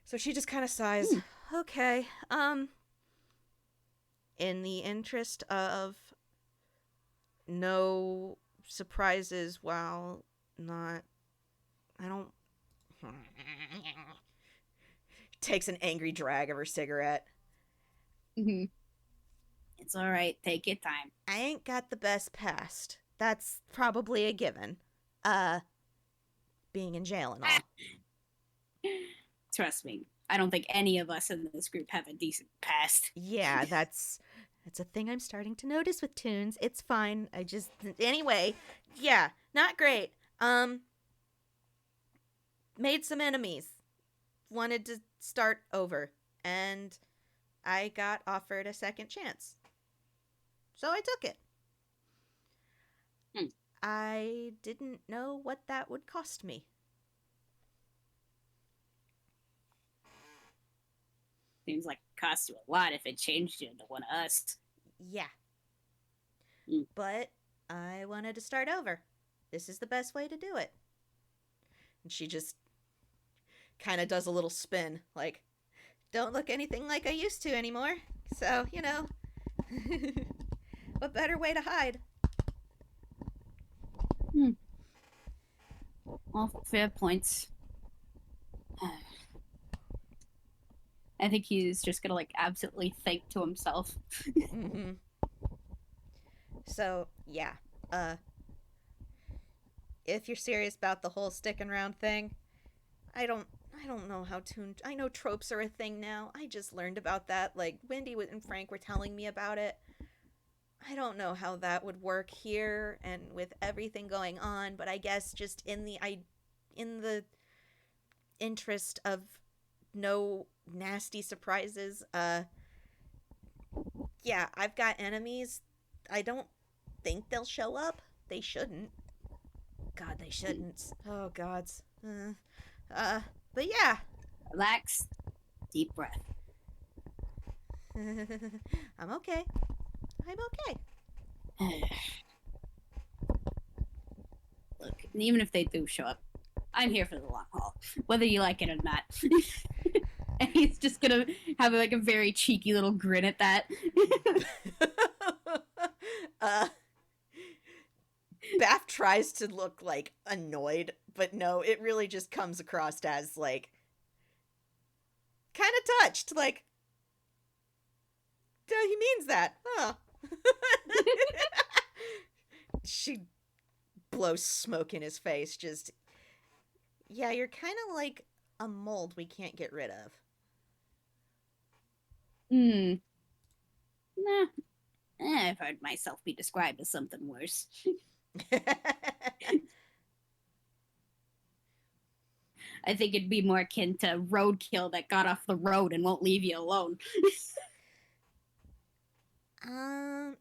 So she just kind of sighs. Hmm. Okay. In the interest of no surprises while not I don't takes an angry drag of her cigarette. Mm-hmm. It's all right. Take your time. I ain't got the best past. That's probably a given. Uh, being in jail and all. Trust me. I don't think any of us in this group have a decent past. Yeah, that's a thing I'm starting to notice with tunes. It's fine. I just anyway, yeah, not great. Made some enemies. Wanted to start over and I got offered a second chance. So I took it. Hmm. I didn't know what that would cost me. Seems like it cost you a lot if it changed you into one of us. Yeah, Hmm. but I wanted to start over. This is the best way to do it. And she just kind of does a little spin, like, don't look anything like I used to anymore. So, what better way to hide? Hmm. All fair points. I think he's just gonna like absolutely think to himself. Mm-hmm. So, yeah. Uh, if you're serious about the whole sticking around thing, I don't I don't know how to. I know tropes are a thing now. I just learned about that. Like Wendy and Frank were telling me about it. I don't know how that would work here and with everything going on, but I guess just in the interest of no nasty surprises, yeah, I've got enemies. I don't think they'll show up. They shouldn't. God, they shouldn't. Oh gods. Uh but yeah. Relax, deep breath. I'm okay. I'm okay. Look, even if they do show up, I'm here for the long haul, whether you like it or not. And he's just gonna have like a very cheeky little grin at that. uh Baph tries to look like annoyed, but no, it really just comes across as like kind of touched. Like, he means that. Huh. She blows smoke in his face. Just, yeah, you're kind of like a mold we can't get rid of. Hmm. Nah. I've heard myself be described as something worse. I think it'd be more akin to roadkill that got off the road and won't leave you alone. No,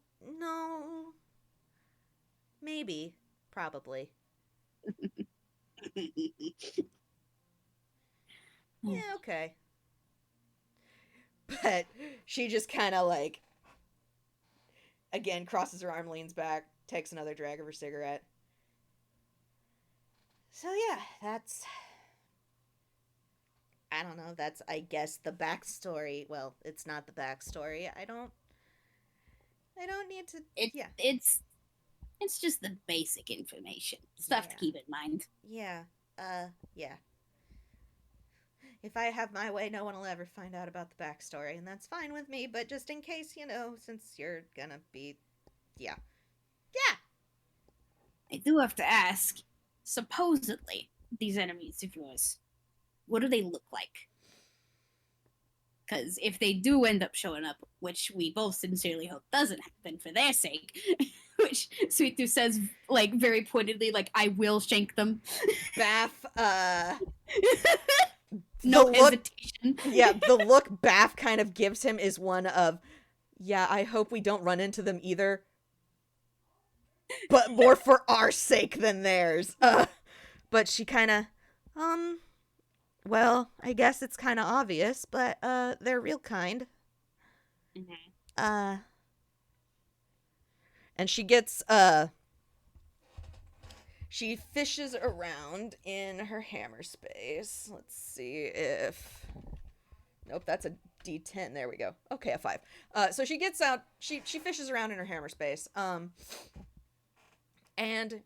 maybe, probably. Yeah, okay. But she just kind of like, again, crosses her arm, leans back, takes another drag of her cigarette. So yeah, that's, I don't know, that's, I guess, the backstory. Well, it's not the backstory. I don't need to, it yeah. it's just the basic information. Stuff to Yeah. keep in mind. Yeah. Yeah. If I have my way, no one will ever find out about the backstory, and that's fine with me, but just in case, since you're gonna be. Yeah. Yeah! I do have to ask, supposedly, these enemies of yours, what do they look like? Because if they do end up showing up, which we both sincerely hope doesn't happen for their sake, which Sweet Tooth says, like, very pointedly, like, I will shank them. Baph, the No look. hesitation. Yeah, the look Baph kind of gives him is one of, yeah, I hope we don't run into them either, but more for our sake than theirs. But she kind of, well, I guess it's kind of obvious, but, they're real kind. Mm-hmm. Uh, and she gets, she fishes around in her hammer space. Let's see if, nope, that's a D10. There we go. Okay, a 5. So she gets out, she fishes around in her hammer space, and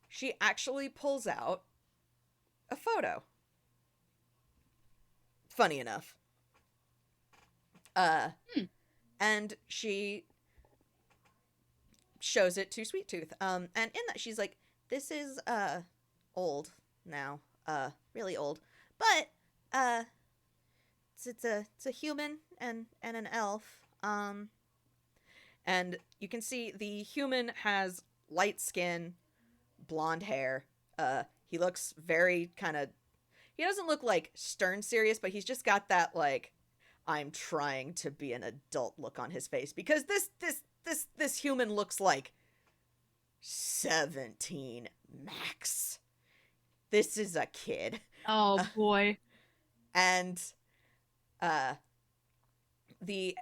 she actually pulls out a photo. Funny enough. And she shows it to Sweet Tooth. And in that she's like, this is old now. Really old. But it's a human and an elf. And you can see the human has light skin, blonde hair. He looks very kind of, he doesn't look like stern serious, but he's just got that like, I'm trying to be an adult look on his face, because this human looks like 17 max. This is a kid. Oh boy. And the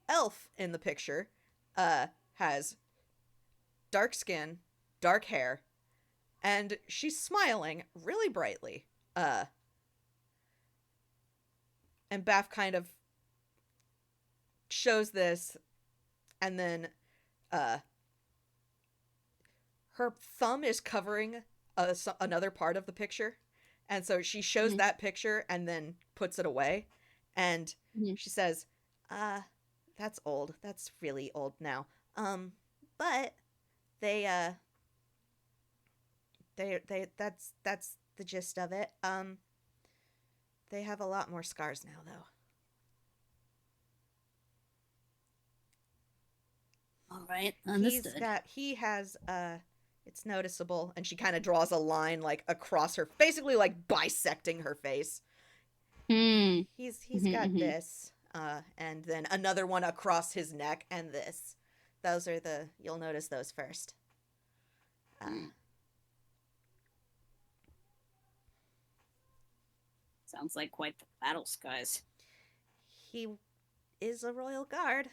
elf in the picture has dark skin, dark hair, and she's smiling really brightly. And Baph kind of shows this, and then her thumb is covering another part of the picture, and so she shows that picture and then puts it away, and she says, that's old. That's really old now. But they that's the gist of it. They have a lot more scars now, though. All right, understood. He has, it's noticeable, and she kind of draws a line, like, across her, basically, like, bisecting her face. He's got this, and then another one across his neck, and this. Those are you'll notice those first. Sounds like quite the battle scars. He is a royal guard.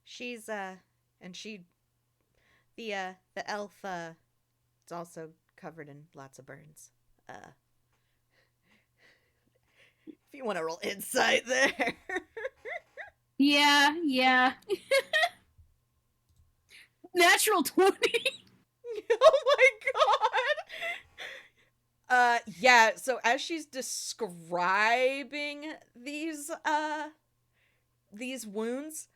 She's, and she, the elf, is also covered in lots of burns. If you want to roll insight there. Yeah. Natural 20. Oh my god. Yeah, so as she's describing these wounds,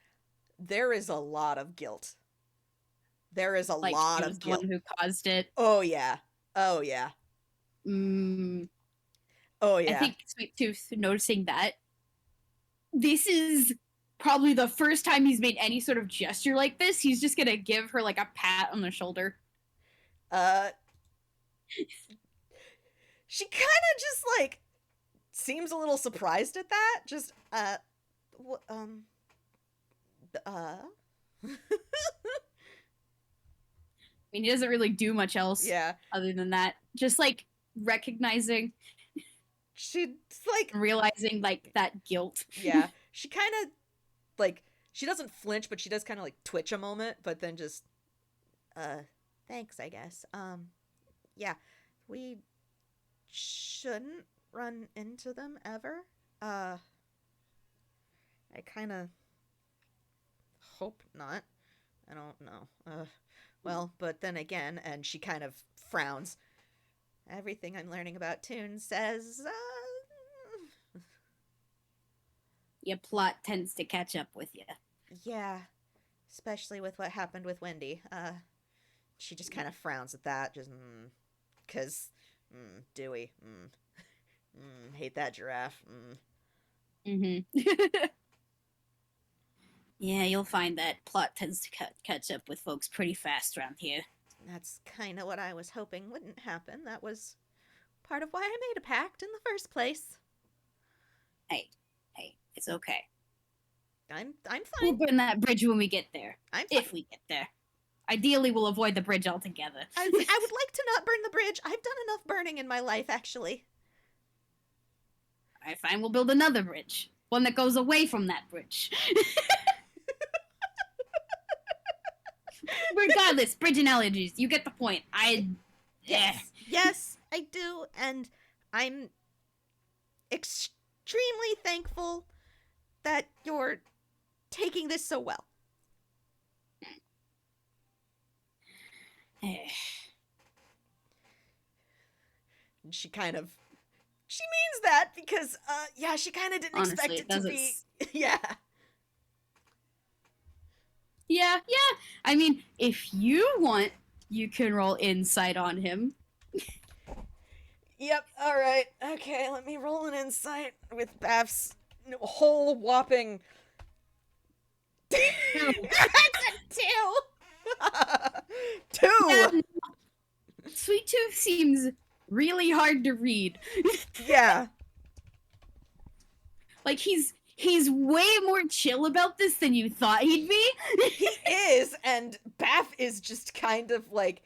there is a lot of guilt. There is a Like lot she was of the one guilt. who caused it. Oh yeah. Oh yeah. Mm, Oh I yeah. think Sweet Tooth noticing that this is probably the first time he's made any sort of gesture like this. He's just gonna give her like a pat on the shoulder. Uh she kind of just like seems a little surprised at that. Just uh I mean, he doesn't really do much else yeah. other than that. Just like recognizing She's like and realizing like that guilt. yeah. She kind of like she doesn't flinch, but she does kind of like twitch a moment, but then just uh thanks, I guess. Yeah. We shouldn't run into them ever. Uh I kind of hope not. I don't know. Well, but then again, and she kind of frowns. Everything I'm learning about Toon says, Your plot tends to catch up with you. yeah, especially with what happened with Wendy. She just kind of frowns at that, just, cause, Dewey, hate that giraffe, Mm-hmm. Yeah, you'll find that plot tends to catch up with folks pretty fast around here. That's kind of what I was hoping wouldn't happen. That was part of why I made a pact in the first place. Hey, hey, it's okay. I'm We'll fine. burn that bridge when we get there. I'm fine. If we get there. Ideally, we'll avoid the bridge altogether. I would like to not burn the bridge. I've done enough burning in my life, actually. Alright, fine, we'll build another bridge. One that goes away from that bridge. Regardless, bridge analogies, you get the point. Yes, yes, I do, and I'm extremely thankful that you're taking this so well. Eh. And she means that because, yeah, she kind of didn't Honestly, expect it to be, yeah. Yeah. I mean, if you want, you can roll insight on him. Yep, alright, okay, let me roll an insight with Baph's whole whopping. That's a 2! 2! Yeah, Sweet Tooth seems really hard to read. Yeah. Like he's way more chill about this than you thought he'd be. He is, and Baph is just kind of like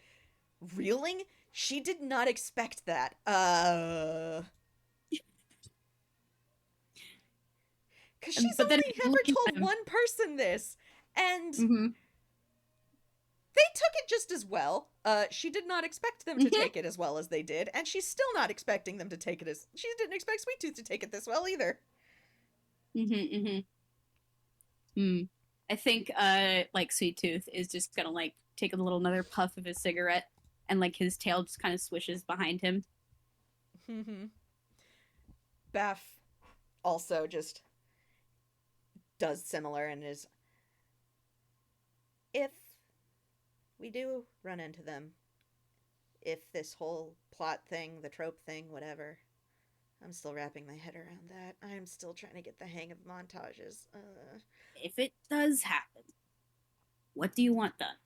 reeling. She did not expect that. Because she's But then only ever told one person this, and they took it just as well. She did not expect them to take it as well as they did, and she's still not expecting them to take it as. She didn't expect Sweet Tooth to take it this well either. I think like Sweet Tooth is just gonna like take another puff of his cigarette, and like his tail just kind of swishes behind him. Baph also just does similar and is. If we do run into them, if this whole plot thing, the trope thing, whatever, I'm still wrapping my head around that. I'm still trying to get the hang of montages. If it does happen, what do you want done?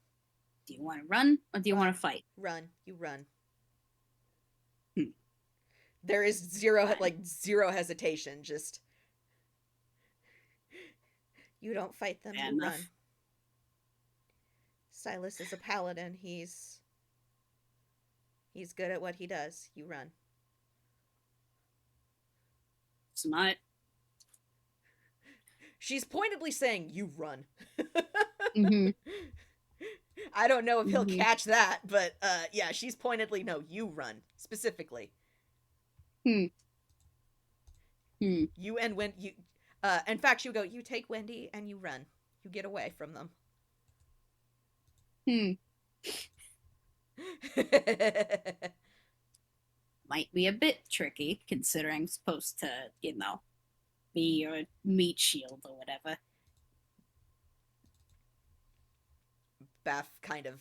Do you want to run or do you want to fight? Run. You run. There is zero hesitation. Just you don't fight them. You run. Silas is a paladin. He's good at what he does. You run. Smart. She's pointedly saying, you run. Mm-hmm. I don't know if he'll catch that, but yeah, she's pointedly, no, you run, specifically. You and when you, in fact, she would go, you take Wendy and you run. You get away from them. Might be a bit tricky, considering I'm supposed to, be your meat shield or whatever. Baph kind of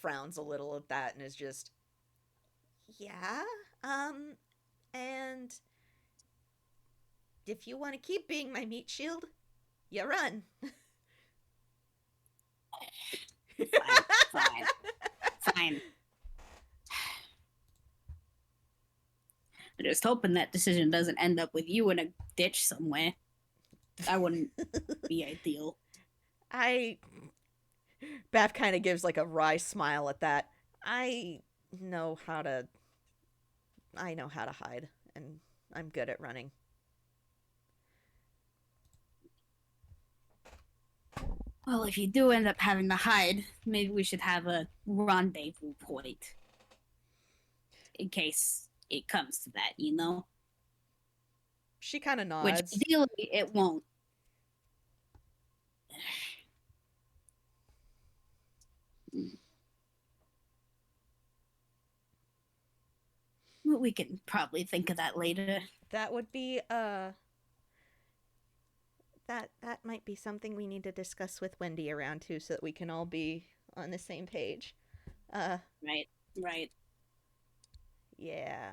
frowns a little at that and is just, yeah, and if you want to keep being my meat shield, you run. Fine, fine, fine. I'm just hoping that decision doesn't end up with you in a ditch somewhere. That wouldn't be ideal. Baph kind of gives like a wry smile at that. I know how to. I know how to hide, and I'm good at running. Well, if you do end up having to hide, maybe we should have a rendezvous point. In case it comes to that, you know? She kind of Which nods. ideally it won't. Well, we can probably think of that later. That would be that might be something we need to discuss with Wendy around too, so that we can all be on the same page. Uh, Right, right. yeah.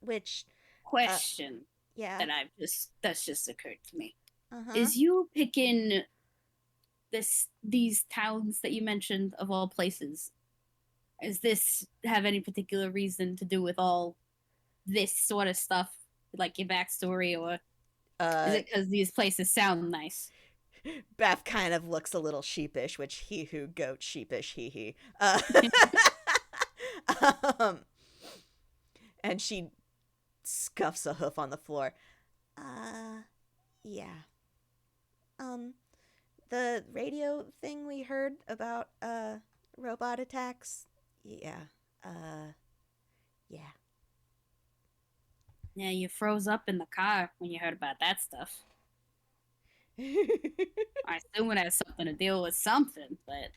Which, uh, Question yeah. that's just occurred to me. Uh huh. Is you picking these towns that you mentioned of all places? Does this have any particular reason to do with all this sort of stuff, like your backstory, or is Uh, it because these places sound nice? Beth kind of looks a little sheepish, which he who goat sheepish, hee hee. Um, and she scuffs a hoof on the floor. Uh, yeah. Um, the radio thing we heard about, robot attacks? Yeah. Uh, yeah. Yeah, you froze up in the car when you heard about that stuff. I assume it has something to deal with something, but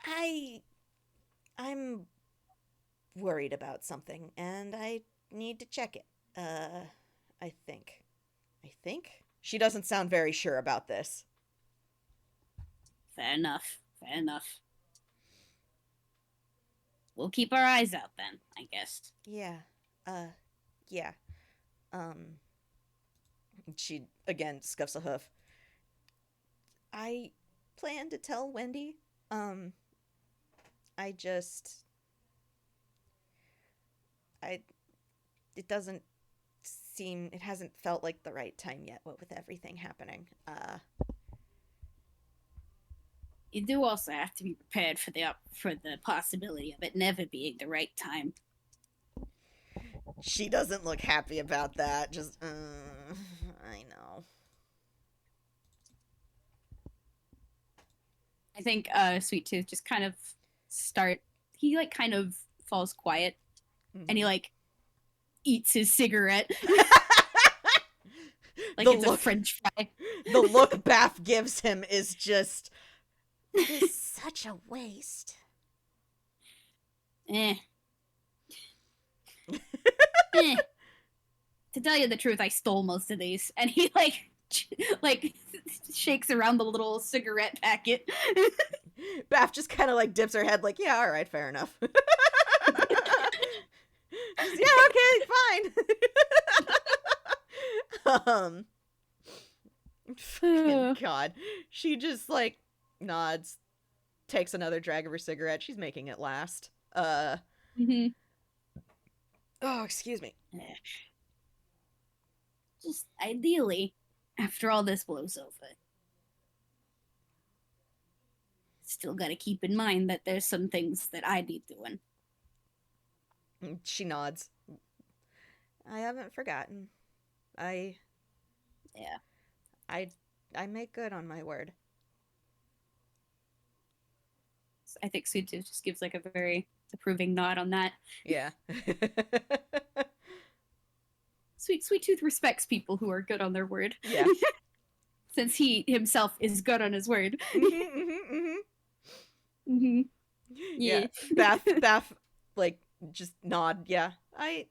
I I'm worried about something and I need to check it. I think. I think she doesn't sound very sure about this. fair enough. Fair enough. We'll keep our eyes out then, I guess. Yeah. Uh yeah. Um she again scuffs a hoof. I plan to tell Wendy. Um I just I it doesn't seem it hasn't felt like the right time yet, what with everything happening. You do also have to be prepared for the possibility of it never being the right time. She doesn't look happy about that. Just I know. I think Sweet Tooth just kind of start he like kind of falls quiet and he Mhm. like eats his cigarette like the it's a look french fry. the look Bath gives him is just it is such a waste. eh. Eh. To tell you the truth, I stole most of these. And he like shakes around the little cigarette packet. Bath just kind of like dips her head like, yeah, all right, fair enough. Just, yeah, okay, fine. Fucking God. She just like nods, takes another drag of her cigarette. She's making it last. Mm-hmm. Oh, excuse me. Just ideally, after all this blows over, still got to keep in mind that there's some things that I need doing. She nods. I haven't forgotten. I Yeah. I I make good on my word. So I think Sweet Tooth just gives like a very approving nod on that. Yeah. Sweet Tooth respects people who are good on their word. Yeah. Since he himself is good on his word. Mm-hmm. Yeah. Yeah. Bath like just nod. Yeah.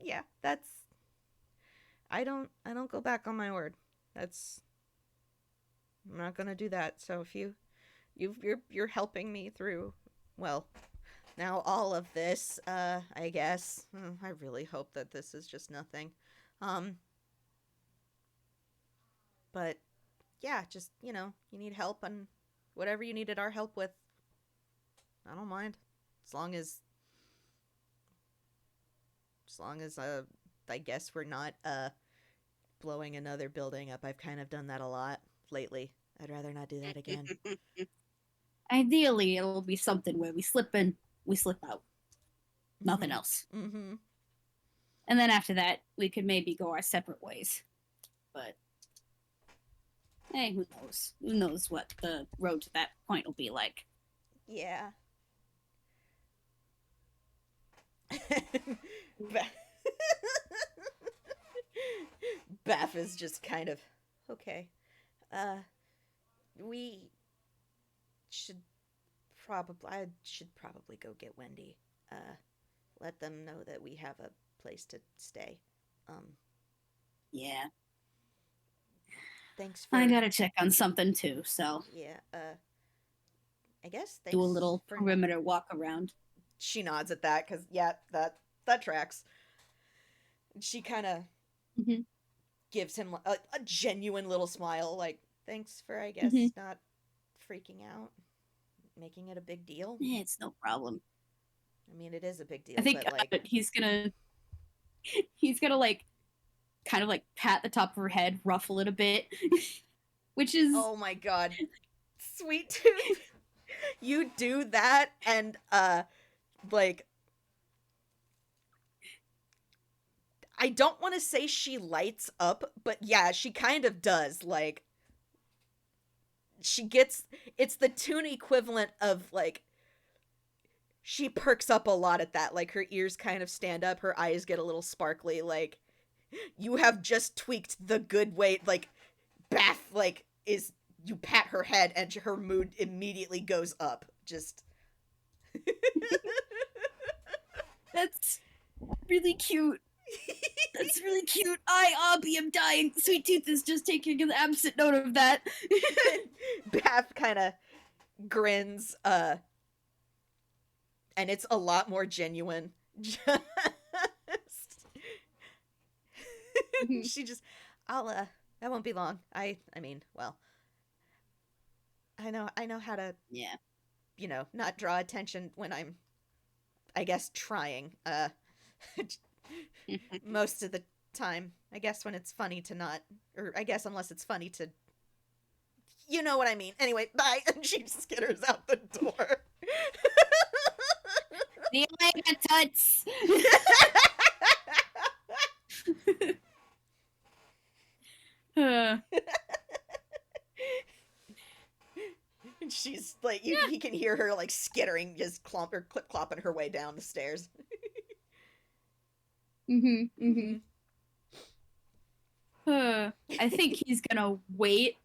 Yeah, that's I don't go back on my word. That's I'm not gonna do that. So if you're helping me through, well, now all of this, I guess. I really hope that this is just nothing. Um, but yeah, just, you need help and whatever you needed our help with, I don't mind. As long as I guess we're not blowing another building up. I've kind of done that a lot lately. I'd rather not do that again. Ideally, it'll be something where we slip in, we slip out. Nothing Mhm. else. Mhm. And then after that, we could maybe go our separate ways. But hey, who knows? Who knows what the road to that point will be like? Yeah. Baph is just kind of okay. Uh, we should I should probably go get Wendy. Let them know that we have a place to stay. Um, Yeah, thanks I for gotta check on something too. So yeah. I guess do a thanks little for. perimeter walk around. She nods at that because yeah, that tracks. She kind of Mm-hmm. gives him a genuine little smile, like thanks for I Mm-hmm. guess not freaking out, making it a big deal. Yeah, it's no problem. I mean, it is a big I deal, think but like, he's gonna like kind of like pat the top of her head, ruffle it a bit, which is oh my god, Sweet Tooth, you do that, and like, I don't want to say she lights up, but yeah, she kind of does. Like, she gets it's the tune equivalent of like she perks up a lot at that. Like her ears kind of stand up, her eyes get a little sparkly. Like you have just tweaked the good way. Like Baph, like is you pat her head and her mood immediately goes up. Just that's really cute. That's really cute. I, Obby, am dying. Sweet Tooth is just taking an absent note of that. Baph kind of grins, and it's a lot more genuine. Just Mhm. she just, I'll that won't be long. I mean, well, I know how to Yeah. not draw attention when I'm, I guess, trying. Most of the time, I guess when it's funny to not, or I guess unless it's funny to, you know what I mean. Anyway, bye, and she skitters out the door. See you later, Toots. uh, And she's like, he can hear her like skittering, just clip clopping her way down the stairs. mhm. Mm-hmm. Mhm. I think he's gonna wait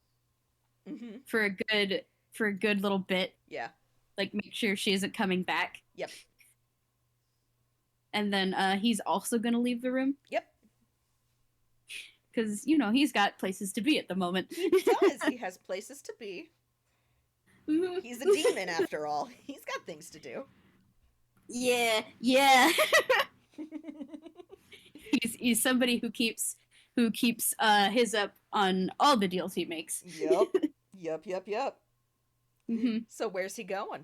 Mm-hmm. for a good little bit, Yeah. like make sure she isn't coming back, Yep. and then he's also gonna leave the room Yep. because he's got places to be at the moment. He does. He has places to be. He's a demon after all. He's got things to do. Yeah, yeah. He's somebody who keeps his up on all the deals he makes. Yep. Yep. Hmm. So where's he going?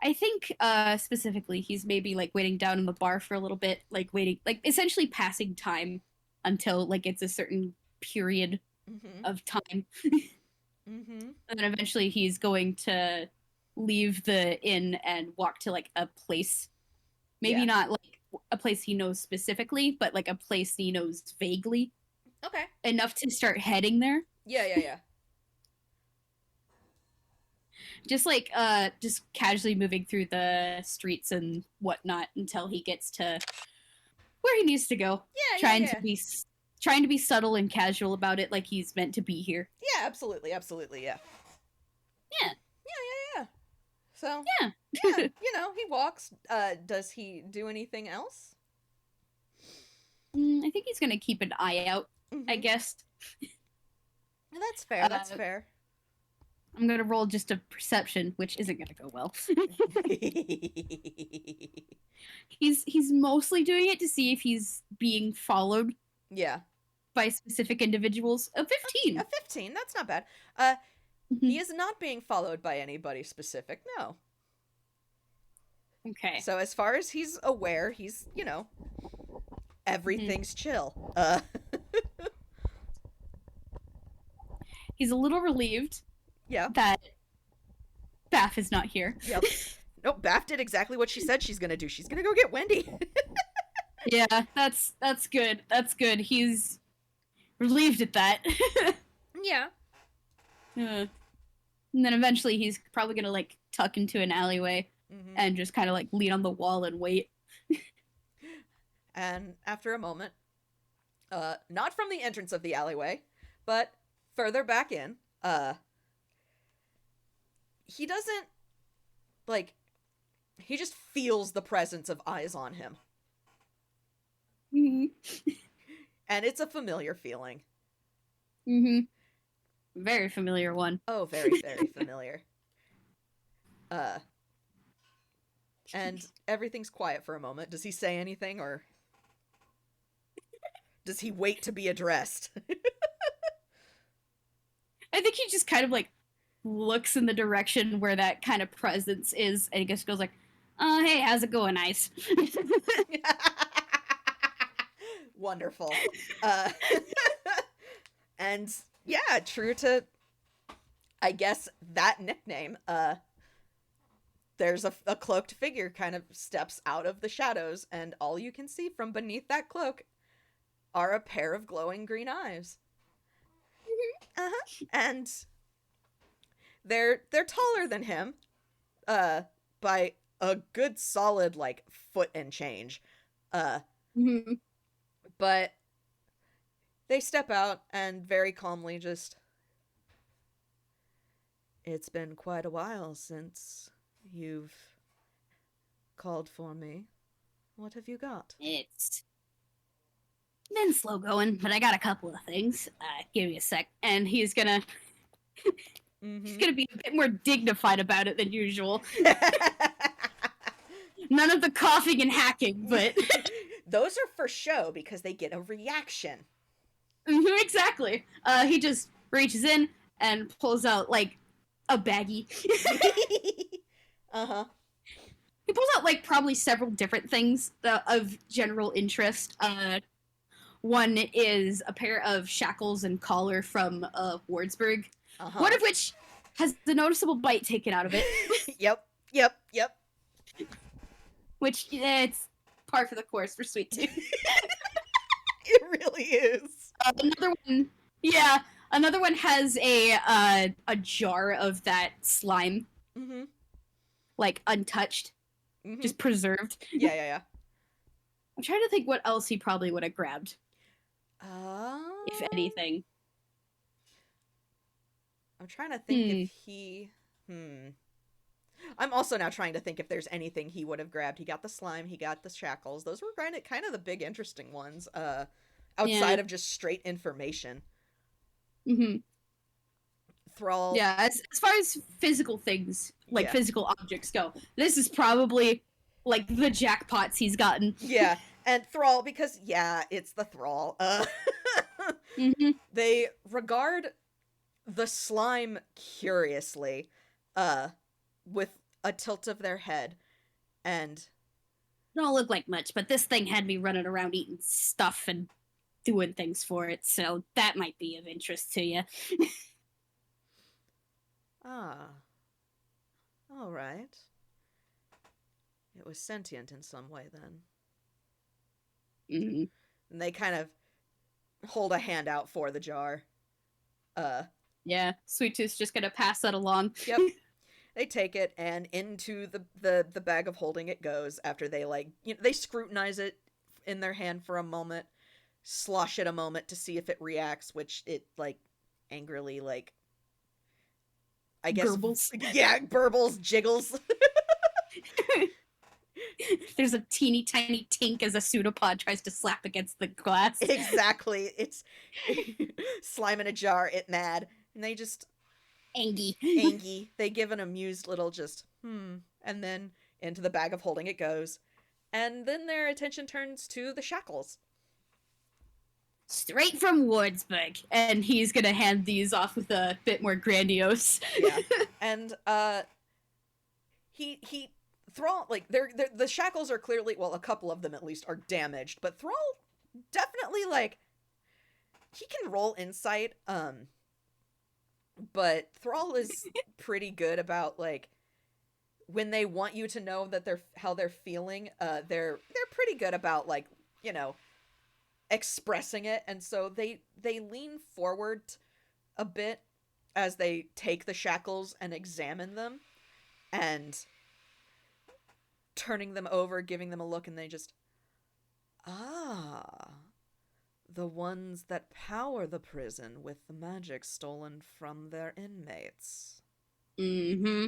I think specifically he's maybe like waiting down in the bar for a little bit, like waiting, like essentially passing time until like it's a certain period Mm-hmm. of time, Mm-hmm. and then eventually he's going to leave the inn and walk to like a place, maybe Yeah. not like a place he knows specifically, but like a place he knows vaguely Okay. enough to start heading there. Yeah. Just like just casually moving through the streets and whatnot until he gets to where he needs to go, trying to Yeah. be subtle and casual about it, like he's meant to be here. Yeah, absolutely. Yeah. Yeah. Yeah. So, Yeah. yeah, he walks. Does he do anything else? I think he's gonna keep an eye out, I Mm-hmm. guess. That's fair. That's Uh, fair. I'm gonna roll just a perception, which isn't gonna go well. He's mostly doing it to see if he's being followed Yeah. by specific individuals. A A 15. 15. That's not bad. Uh, he Mhm. is not being followed by anybody specific. No. Okay. So as far as he's aware, he's, Mhm. everything's chill. He's a little relieved Yeah. that Baph is not here. Yep. Nope, Baph did exactly what she said she's gonna do. She's gonna go get Wendy. Yeah, that's good. That's good. He's relieved at that. Yeah. And then eventually he's probably gonna like tuck into an alleyway Mm-hmm. and just kind of like lean on the wall and wait. And after a moment, not from the entrance of the alleyway, but further back in, he doesn't, like, he just feels the presence of eyes on him. Mhm. And it's a familiar feeling. Mhm. Very familiar one. Oh, very, very familiar. Uh, and everything's quiet for a moment. Does he say anything, or does he wait to be addressed? I think he just kind of like looks in the direction where that kind of presence is, and he just goes like, hey, how's it going, Ice?" Wonderful. Uh, and yeah, true to, I guess, that nickname, there's a cloaked figure kind of steps out of the shadows, and all you can see from beneath that cloak are a pair of glowing green eyes. Uh-huh. And they're taller than him, by a good solid like foot and change. Uh, Mhm. but they step out and very calmly just, it's been quite a while since you've called for me. What have you got? It's been slow going, but I got a couple of things. Give me a sec, and he's Mm-hmm. gonna be a bit more dignified about it than usual. None of the coughing and hacking, but Those are for show because they get a reaction. exactly. He just reaches in and pulls out like a baggie. Uh-huh. He pulls out like probably several different things of general interest. One is a pair of shackles and collar from Wardsburg, one Uh-huh. of which has the noticeable bite taken out of it, Yep. Yep. Yep. which it's par for the course for Sweet Tooth. It really is. Another one, yeah, another one has a jar of that slime, Mm-hmm. like untouched, Mm-hmm. just preserved. Yeah, yeah, yeah. I'm trying to think what else he probably would have grabbed, Um, if anything. I'm trying to think if he. I'm also now trying to think if there's anything he would have grabbed. He got the slime. He got the shackles. Those were kind of the big interesting ones. Outside Yeah. of just straight information. Mm-hmm. Thrall. Yeah, as far as physical things, like Yeah. physical objects go, this is probably like the jackpots he's gotten. Yeah, and Thrall, because yeah, it's the Thrall. Mm-hmm. They regard the slime curiously, with a tilt of their head, and Don't look like much, but this thing had me running around eating stuff and doing things for it, so that might be of interest to you. ah, all right. It was sentient in some way then. Mm-hmm. And they kind of hold a hand out for the jar. Yeah, Sweet Tooth's just gonna pass that along. Yep. They take it and into the bag of holding it goes after they they scrutinize it in their hand for a moment, slosh it a moment to see if it reacts, which it angrily I guess Burbles. yeah, burbles, jiggles. There's a teeny tiny tink as a pseudopod tries to slap against the glass. Exactly. It's slime in a jar, it mad. And they just Angie. Angie. They give an amused little just, and then into the bag of holding it goes. And then their attention turns to the shackles. Straight from Wardsburg. And he's gonna hand these off with a bit more grandiose. Yeah. And he Thrall, like, they're the shackles are clearly, well, a couple of them at least are damaged, but Thrall definitely, like, he can roll insight, but Thrall is pretty good about, like, when they want you to know that how they're feeling, they're pretty good about, like, you know, expressing it. And so they lean forward a bit as they take the shackles and examine them, and turning them over, giving them a look, and they just, the ones that power the prison with the magic stolen from their inmates. Mm-hmm.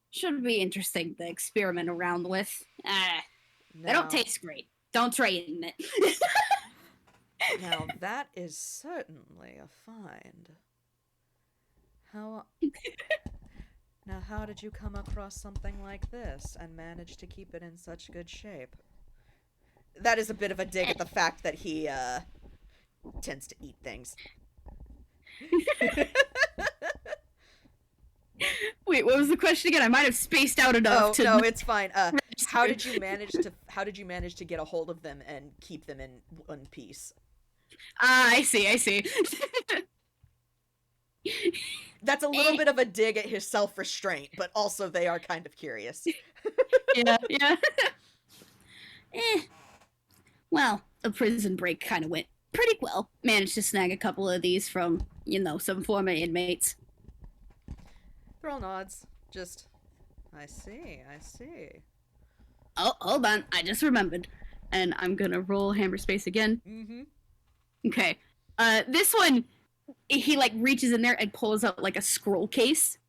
Should be interesting to experiment around with. They don't taste great. Don't try eating it. Now, that is certainly a find. Now, how did you come across something like this and manage to keep it in such good shape? That is a bit of a dig at the fact that he, tends to eat things. Wait, what was the question again? I might have spaced out enough to... no, it's fine. How did you manage to get a hold of them and keep them in one piece? I see. That's a little bit of a dig at his self-restraint, but also they are kind of curious. Yeah. Well, a prison break kind of went pretty well. Managed to snag a couple of these from, some former inmates. Thrall nods. Just, I see. Oh, hold on. I just remembered. And I'm gonna roll hammer space again. Mm-hmm. Okay. This one, he, reaches in there and pulls out, a scroll case.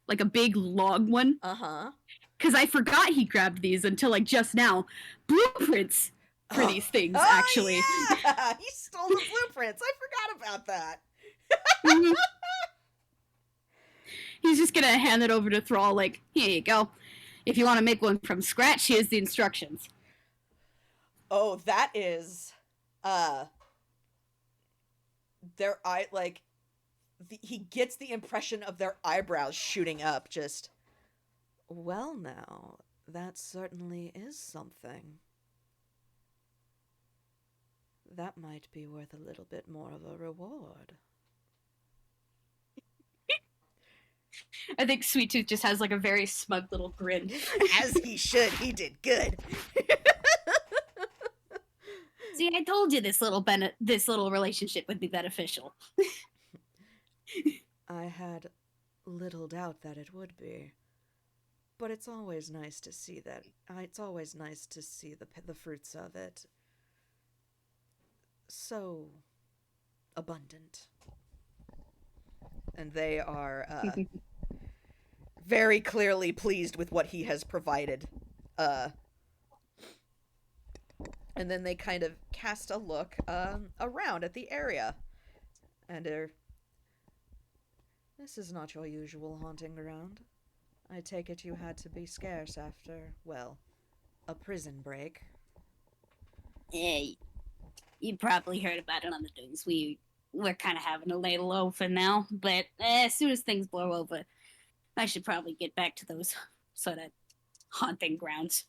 Like a big log one. Uh-huh. Because I forgot he grabbed these until, just now. Blueprints for these things, actually. Yeah! He stole the blueprints. I forgot about that. Mm-hmm. He's just gonna hand it over to Thrall, here you go. If you want to make one from scratch, here's the instructions. Oh, that is, he gets the impression of their eyebrows shooting up, just, well now, that certainly is something. That might be worth a little bit more of a reward. I think Sweet Tooth just has a very smug little grin. As he should. He did good. See, I told you this little relationship would be beneficial. I had little doubt that it would be. But it's always nice to see that. It's always nice to see the fruits of it. So abundant. And they are very clearly pleased with what he has provided. And then they kind of cast a look around at the area. And this is not your usual haunting ground. I take it you had to be scarce after, well, a prison break. Hey, you probably heard about it on the news. We're kind of having to lay low for now, but as soon as things blow over, I should probably get back to those sort of haunting grounds.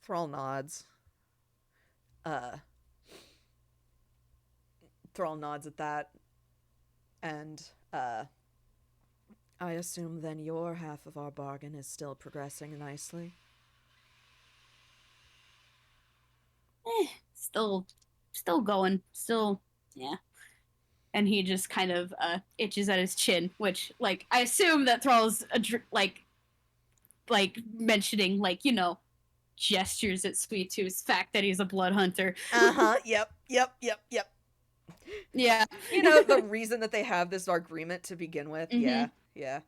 Thrall nods. Thrall nods at that, and I assume then your half of our bargain is still progressing nicely. Still going, yeah. And he just kind of itches at his chin, which, I assume that Thrall's mentioning, gestures at Sweet Tooth's fact that he's a blood hunter. Yep. Yeah. The reason that they have this agreement to begin with. Mm-hmm. Yeah.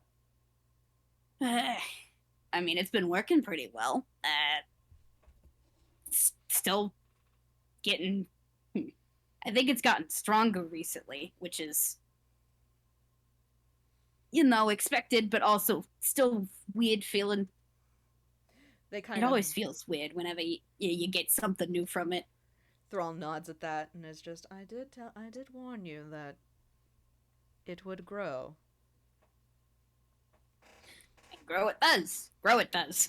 I mean, it's been working pretty well. Still getting. I think it's gotten stronger recently, which is, expected, but also still weird feeling. They It kind of always feels weird whenever you get something new from it. Thrall nods at that and is just, I did warn you that it would grow. And grow it does. Grow it does.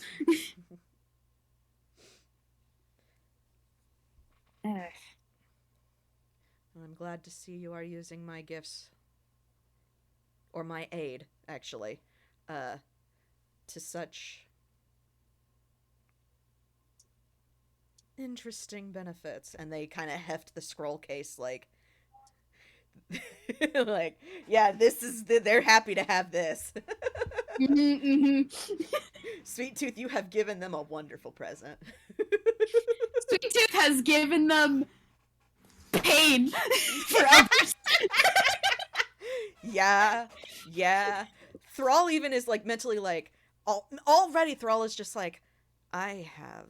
I'm glad to see you are using my gifts, or my aid, actually, uh, to such interesting benefits. And they kind of heft the scroll case, like, like, yeah, this is, they're happy to have this. Sweet Tooth, you have given them a wonderful present. Sweet Tooth has given them pain for others. Yeah, yeah. Thrall even is like mentally like, already Thrall is just like, I have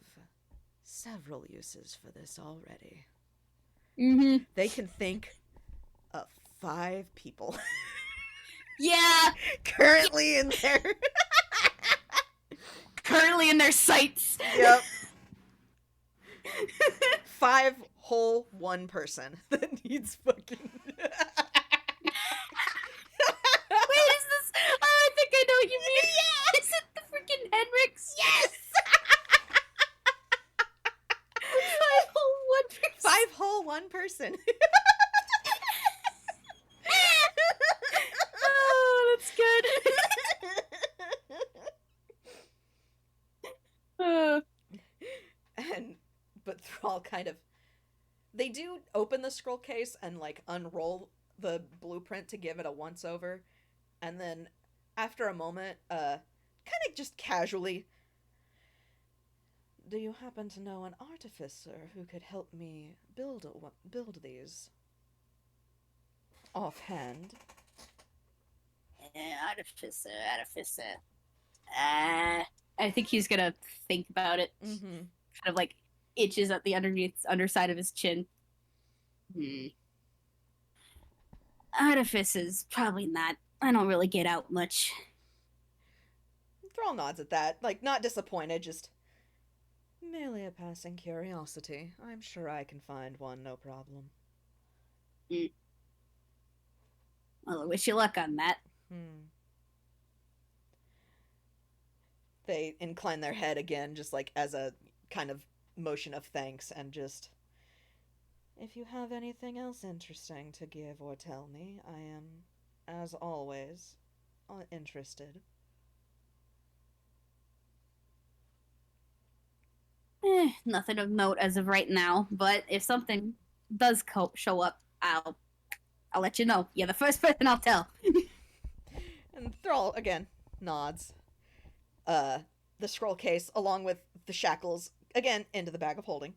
several uses for this already. They can think of 5 people. Yeah. Currently in their sights. Yep. 5 whole 1 person that needs fucking Wait, is this? Oh, I think I know what you mean. Yeah. Is it the freaking Henricks? Yes. 5 whole 1 person. 5 whole 1 person. Oh, that's good. But Thrall kind of, they do open the scroll case and like unroll the blueprint to give it a once over, and then after a moment, kind of just casually, do you happen to know an artificer who could help me build these offhand? Artificer. I think he's gonna think about it. Kind of like itches at the underside of his chin. Artificers, probably not. I don't really get out much. Thrall nods at that, like not disappointed, just merely a passing curiosity. I'm sure I can find one, no problem. Well, I wish you luck on that. They incline their head again, just like as a kind of motion of thanks, and just, if you have anything else interesting to give or tell me, I am, as always, interested. Nothing of note as of right now, but if something does show up, I'll let you know. You're the first person I'll tell. And Thrall, again, nods. The scroll case, along with the shackles, again, into the bag of holding.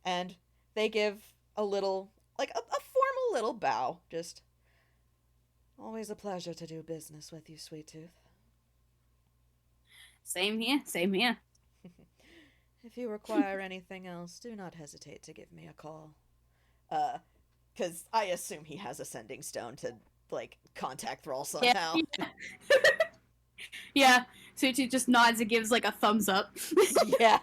And they give a little, like, a formal little bow. Just, always a pleasure to do business with you, Sweet Tooth. Same here. If you require anything else, do not hesitate to give me a call. Because I assume he has a sending stone to, like, contact Thrall somehow. Yeah. So he just nods and gives, like, a thumbs up. Yeah.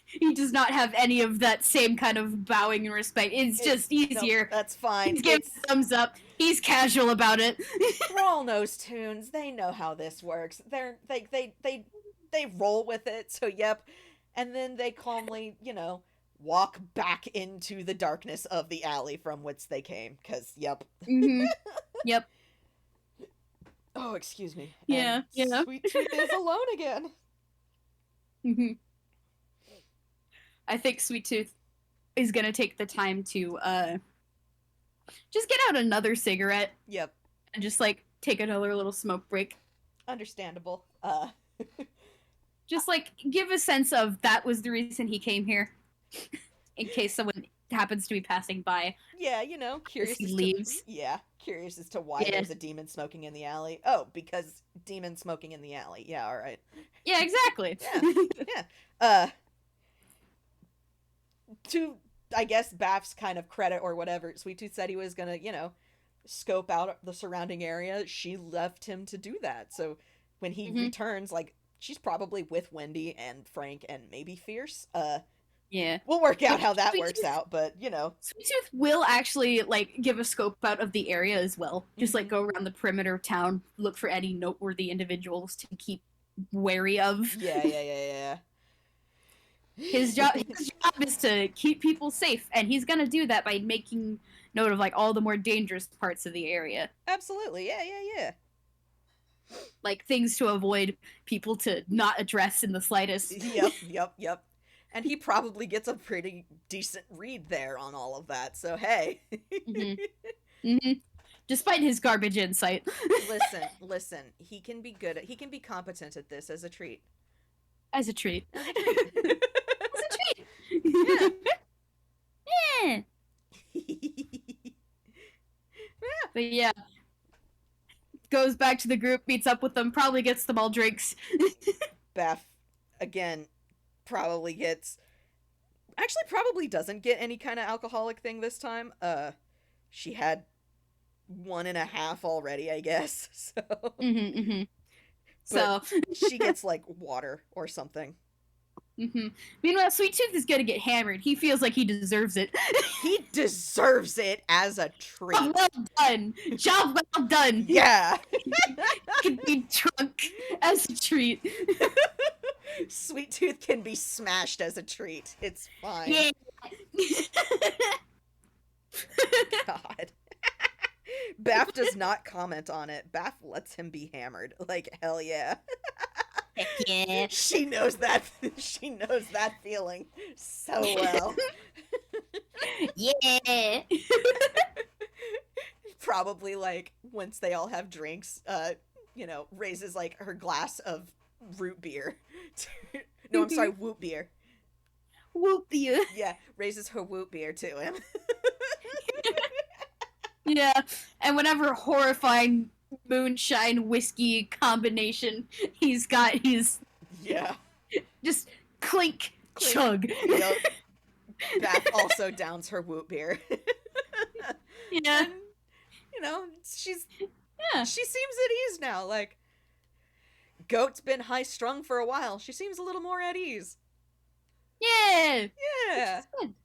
He does not have any of that same kind of bowing and respect. It's just easier. Nope, that's fine. He's giving a thumbs up. He's casual about it. Thrall knows Toons. They know how this works. They roll with it, so yep. And then they calmly, walk back into the darkness of the alley from which they came, because, yep. Yep. Oh, excuse me. Yeah, and Sweet Tooth is alone again. I think Sweet Tooth is gonna take the time to just get out another cigarette. Yep. And just like take another little smoke break. Understandable. Just like give a sense of that was the reason he came here. In case someone happens to be passing by. Yeah, curious. He leaves. Curious as to why Yeah. there's a demon smoking in the alley. Oh, because demon smoking in the alley. Yeah, all right. Yeah, exactly. Yeah, yeah. Uh, to, I guess, Baph's kind of credit or whatever, Sweet Tooth said he was gonna, scope out the surrounding area. She left him to do that. So when he Hmm. returns, like, she's probably with Wendy and Frank and maybe Fierce. Yeah. We'll work out how that Sweet works Tooth, out, but, Sweet Tooth will actually like give a scope out of the area as well. Just like Mhm. go around the perimeter of town, look for any noteworthy individuals to keep wary of. Yeah, yeah, yeah, His yeah. job is to keep people safe, and he's gonna do that by making note of like all the more dangerous parts of the area, Absolutely. Yeah, yeah, yeah. like things to avoid, people to not address in the slightest. Yep, yep, yep. And he probably gets a pretty decent read there on all of that. So, hey. Hmm. Hmm. Despite his garbage insight. Listen. He can be he can be competent at this as a treat. As a treat. As a treat. As a Yeah. treat. Yeah. But yeah, goes back to the group, meets up with them, probably gets them all drinks. Baph, again, probably gets. Actually, probably doesn't get any kind of alcoholic thing this time. She had 1.5 already, I guess. So. Mm-hmm, mm-hmm. But So, she gets, like, water or something. mm-hmm. Meanwhile, Sweet Tooth is gonna get hammered. He feels like he deserves it. He deserves it as a treat. Job well done. Job well done. Yeah. Can be drunk as a treat. Sweet Tooth can be smashed as a treat. It's fine. Yeah. God. Baph does not comment on it. Baph lets him be hammered. Like, hell yeah. Heck yeah. She knows that. She knows that feeling so well. Yeah. Probably, like, once they all have drinks, raises, like, her glass of root beer. No, I'm sorry, whoop beer. Whoop you. Yeah, raises her whoop beer to him. Yeah. And whatever horrifying moonshine whiskey combination he's got, he's Yeah. just clink, Clink. chug. Yep. Baph also downs her whoop beer. Yeah. And, she Yeah. seems at ease now. Like, Goat's been high strung for a while. She seems a little more at ease. Yeah. Yeah.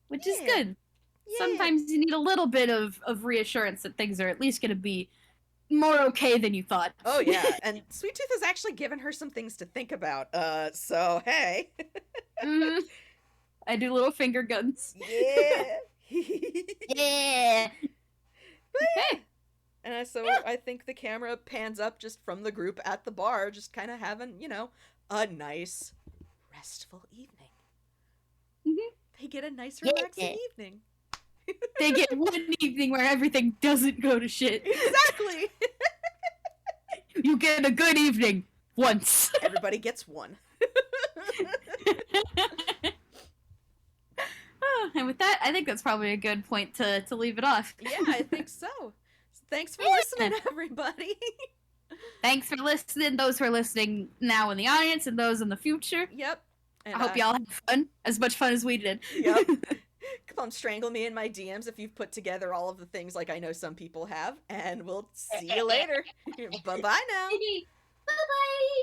Which is Yeah. good. Yeah. Sometimes you need a little bit of reassurance that things are at least going to be more okay than you thought. Oh, yeah. And Sweet Tooth has actually given her some things to think about. So, hey. Mhm. I do little finger guns. Yeah. Yeah. Okay. And so Yeah. I think the camera pans up just from the group at the bar, just kind of having, a nice, restful evening. Mhm. They get a nice, Yeah. relaxing evening. They get one evening where everything doesn't go to shit. Exactly. You get a good evening once. Everybody gets one. And with that, I think that's probably a good point to leave it off. Yeah, I think so. Thanks for Yeah. listening, everybody. Thanks for listening, those who are listening now in the audience and those in the future. Yep. And I hope y'all had fun, as much fun as we did. Yep. Come strangle me in my DMs if you've put together all of the things like I know some people have. And we'll see you later. Bye-bye now. Bye-bye.